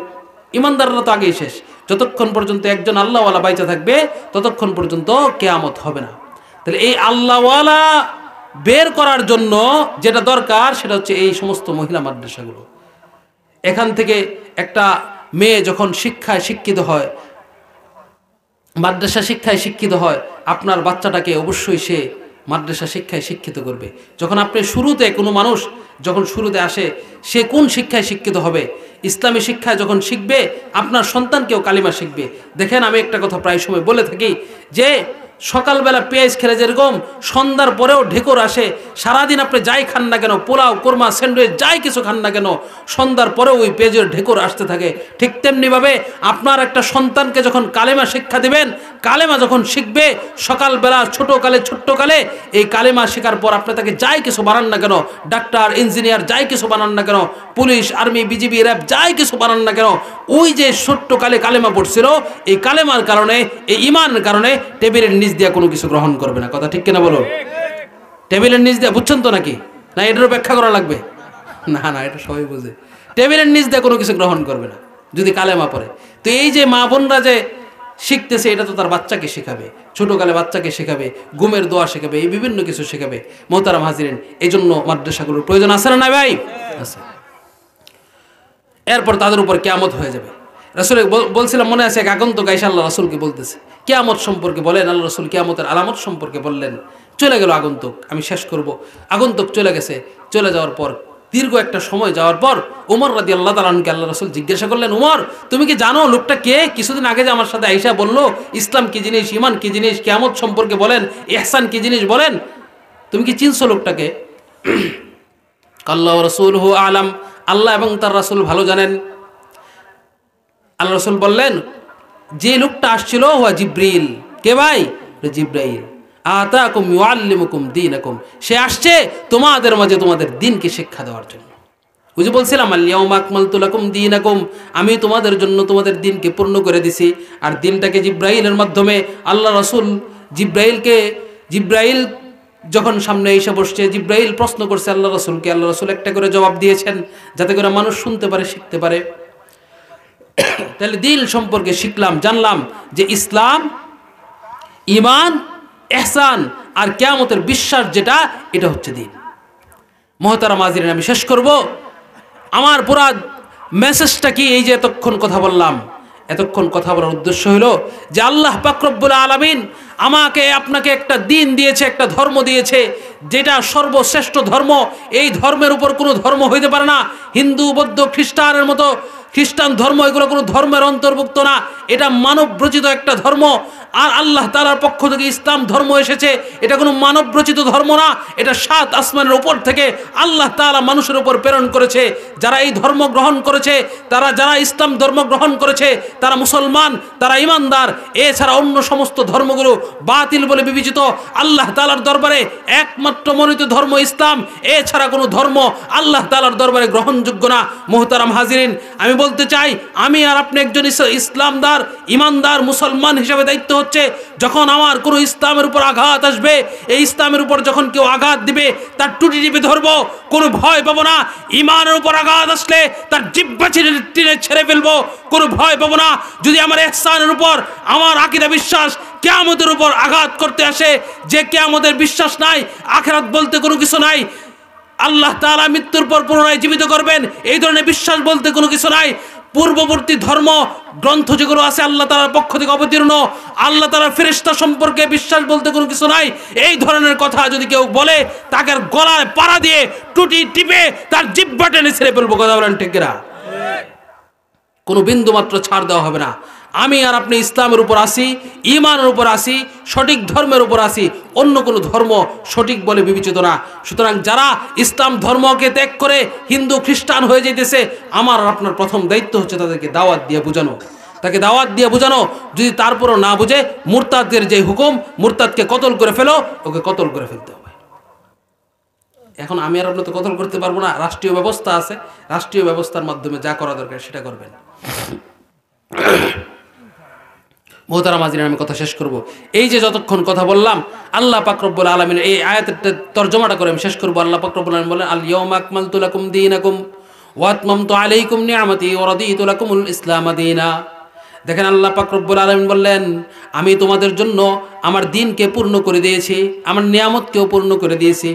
ইমানদাররা তো আগেই শেষ, যতক্ষণ পর্যন্ত একজন আল্লাহওয়ালা বাইচা থাকবে ততক্ষণ পর্যন্ত কিয়ামত হবে না। তাহলে এই আল্লাহওয়ালা বের করার জন্য যেটা দরকার সেটা হচ্ছে এই সমস্ত মহিলা মাদ্রাসাগুলো। এখান থেকে একটা মেয়ে যখন শিক্ষায় শিক্ষিত হয়, মাদ্রাসা শিক্ষায় শিক্ষিত হয়, আপনার বাচ্চাটাকে অবশ্যই সে মাদ্রাসা শিক্ষায় শিক্ষিত করবে। যখন আপনি শুরুতে কোনো মানুষ যখন শুরুতে আসে, সে কোন শিক্ষায় শিক্ষিত হবে? ইসলামী শিক্ষায় যখন শিখবে, আপনার সন্তানকেও কালিমা শিখবে। দেখেন, আমি একটা কথা প্রায় সময় বলে থাকি যে সকালবেলা পেঁয়াজ খেলে যেরকম সন্ধ্যার পরেও ঢেকুর আসে, সারাদিন আপনি যাই খান না কেন, পোলাও কোরমা স্যান্ডউইচ যাই কিছু খান না কেন, সন্ধ্যার পরেও ওই পেঁয়াজের ঢেকুর আসতে থাকে। ঠিক তেমনিভাবে আপনার একটা সন্তানকে যখন কালেমা শিক্ষা দিবেন, কালেমা যখন শিখবে সকালবেলা ছোট্টকালে এই কালেমা শেখার পর আপনি তাকে যাই কিছু বানান না কেন, ডাক্তার ইঞ্জিনিয়ার যাই কিছু বানান না কেন, পুলিশ আর্মি বিজিবি র্যাব যাই কিছু বানান না কেন, ওই যে ছোট্টকালে কালেমা পড়ছিল, এই কালেমার কারণে, এই ইমানের কারণে টেবিলের নিচ দিয়ে কোনো কিছু গ্রহণ করবে না। কথা ঠিক কিনা বলো? টেবিলের নিচ দিয়ে, বুঝছেন তো নাকি? না এটারও ব্যাখ্যা করা লাগবে? না এটা সবাই বুঝে। টেবিলের নিচ দিয়ে কোনো কিছু গ্রহণ করবে না যদি কালেমা পড়ে। তো এই যে মা বোনরা যে শিখতেছে, এটা তো তার বাচ্চাকে শেখাবে, ছোটকালে বাচ্চাকে শেখাবে, ঘুমের দোয়া শেখাবে, এই বিভিন্ন কিছু শেখাবে। মোহতারাম হাজিরিন, এই জন্য মাদ্রাসাগুলোর প্রয়োজন আছে না ভাই? আছে। এরপর তাদের উপর কিয়ামত হয়ে যাবে। রাসূল বলছিলাম, মনে আছে, এক আগন্তুক আয়েশা আল্লাহ রাসূলকে বলতেছে কিয়ামত সম্পর্কে বলেন। আল্লাহ রাসূল কিয়ামতের আলামত সম্পর্কে বললেন। চলে গেল আগন্তুক, আমি শেষ করব। আগন্তুক চলে গেছে। চলে যাওয়ার পর দীর্ঘ একটা সময় যাওয়ার পর উমর রাদিয়াল্লাহু তাআলা আনহুকে আল্লাহ রাসূল জিজ্ঞাসা করলেন, উমর তুমি কি জানো লোকটা কে? কিছুদিন আগে যে আমার সাথে আয়েশা বললো ইসলাম কি জিনিস, ঈমান কি জিনিস, কিয়ামত সম্পর্কে বলেন, ইহসান কি জিনিস বলেন, তুমি কি চিনছো লোকটাকে? আল্লাহ রাসূলুহু আলাম, আল্লাহ এবং তার রাসূল ভালো জানেন। আল্লাহ রাসূল বললেন, যে লোকটা আসছিল ওয়া জিব্রিল। কে ভাই? জিব্রাইল। আতাকুম ইউআল্লিমুকুম দীনাকুম, সে আসছে তোমাদের মাঝে তোমাদের দ্বীনকে শিক্ষা দেওয়ার জন্য। ওই যে বলছিলাম আল ইয়াউমা আকমালতু লাকুম দীনাকুম, আমি তোমাদের জন্য তোমাদের দ্বীনকে পূর্ণ করে দিছি। আর দ্বীনটাকে জিব্রাইলের মাধ্যমে আল্লাহ রাসূল জিব্রাইল যখন সামনে এসে বসছে, জিব্রাইল প্রশ্ন করছে আল্লাহ রাসূলকে, আল্লাহ রাসূল একটা করে জবাব দিয়েছেন যাতে করে মানুষ শুনতে পারে, শিখতে পারে। তাহলে দিন সম্পর্কে শিখলাম, জানলাম যে ইসলাম, ঈমান, ইহসান আর কিয়ামতের বিশ্বাস যেটা, এটা হচ্ছে দিন। মুহতারাম হাজিরিন, আমি শেষ করব। আমার পুরা মেসেজটা কি? এই যে এতক্ষণ কথা বললাম, এতক্ষণ কথা বলার উদ্দেশ্য হলো যে আল্লাহ পাক রব্বুল আলামিন আমাকে আপনাকে একটা দিন দিয়েছে, একটা ধর্ম দিয়েছে, যেটা সর্বশ্রেষ্ঠ ধর্ম। এই ধর্মের উপর কোনো ধর্ম হইতে পারে না। হিন্দু বৌদ্ধ খ্রিস্টানের মতো খ্রিস্টান ধর্ম এগুলো কোনো ধর্মের অন্তর্ভুক্ত না, এটা মানবরচিত একটা ধর্ম। আর আল্লাহ তাআলার পক্ষ থেকে ইসলাম ধর্ম এসেছে, এটা কোনো মানবরচিত ধর্ম না, এটা 7 আসমানের উপর থেকে আল্লাহ তাআলা মানুষের উপর প্রেরণ করেছে। যারা এই ধর্ম গ্রহণ করেছে, যারা ইসলাম ধর্ম গ্রহণ করেছে তারা মুসলমান, তারা ইমানদার। এছাড়া অন্য সমস্ত ধর্মগুলো বাতিল বলে বিবেচিত। আল্লাহ তাআলার দরবারে একমাত্র মনোনীত ধর্ম ইসলাম, এছাড়া কোনো ধর্ম আল্লাহ তাআলার দরবারে গ্রহণযোগ্য না। মুহতারাম হাজিরিন, আমি বলতে চাই, আমি আর আপনি একজন ইসলামদার, ইমানদার মুসলমান হিসেবে দায়িত্ব হচ্ছে, যখন আমার কোনো ইসলামের উপর আঘাত আসবে, এই ইসলামের উপর যখন কেউ আঘাত দিবে তার টুটি টিপে ধরবো, কোনো ভয় পাবো না। ইমানের উপর আঘাত আসলে তার জিহ্বা টেনে ছেড়ে ফেলবো, কোনো ভয় পাবো না। যদি আমার ইহসানের উপর, আমার আকীদা বিশ্বাস কিয়ামতের উপর আঘাত করতে আসে, যে কিয়ামতের বিশ্বাস নাই, আখিরাত বলতে কোনো কিছু নাই, আল্লাহ তাআলা মৃত্যুর পর পুনরায় জীবিত করবেন, এই ধরনের বিশ্বাস বলতে কোনো কিছু নাই, পূর্ববর্তী ধর্ম গ্রন্থ যেগুলো আছে আল্লাহ তাআলার পক্ষ থেকে অবতীর্ণ, আল্লাহ তাআলার ফেরেশতা সম্পর্কে বিশ্বাস বলতে কোনো কিছু নাই, এই ধরনের কথা যদি কেউ বলে, তাকে গলায় পাড়া দিয়ে টুটি টিপে তার জিহ্বা টেনে ছেড়ে ফেলবো। কথা বলেন ঠিক কিনা? কোনো বিন্দু মাত্র ছাড় দেওয়া হবে না। আমি আর আপনি ইসলামের উপর আসি, ঈমানের উপর আসি, সঠিক ধর্মের উপর আসি, অন্য কোনো ধর্ম সঠিক বলে বিবেচিত না। সুতরাং যারা ইসলাম ধর্মকে ত্যাগ করে হিন্দু খ্রিস্টান হয়ে যেতেছে, আমার আর আপনার প্রথম দায়িত্ব হচ্ছে তাদেরকে দাওয়াত দিয়ে বোঝানো, তাকে দাওয়াত দিয়ে বোঝানো। যদি তারপরও না বুঝে, মুরতাদের যে হুকুম, মুরতাদকে কতল করে ফেলো, ওকে কতল করে ফেলতে হবে। এখন আমি আর আপনি তো কতল করতে পারবো না, রাষ্ট্রীয় ব্যবস্থা আছে, রাষ্ট্রীয় ব্যবস্থার মাধ্যমে যা করা দরকার সেটা করবেন। মুহতারাম হাজিরিন, আমি কথা শেষ করব। এই যে যতক্ষণ কথা বললাম, আল্লাহ পাক রব্বুল আলামিন এই আয়াতের তরজমাটা করে আমি শেষ করব। আল্লাহ পাক রব্বুল আলামিন বলেন, আল ইয়াউমা আকমালতু লাকুম দীনাকুম ওয়া আতমামতু আলাইকুম নি'মাতি ওয়া রাদিতু লাকুমুল ইসলাম দীনা। দেখেন, আল্লাহ পাক রব্বুল আলামিন বললেন, আমি তোমাদের জন্য আমার দ্বীনকে পূর্ণ করে দিয়েছি, আমার নিয়ামতকেও পূর্ণ করে দিয়েছি।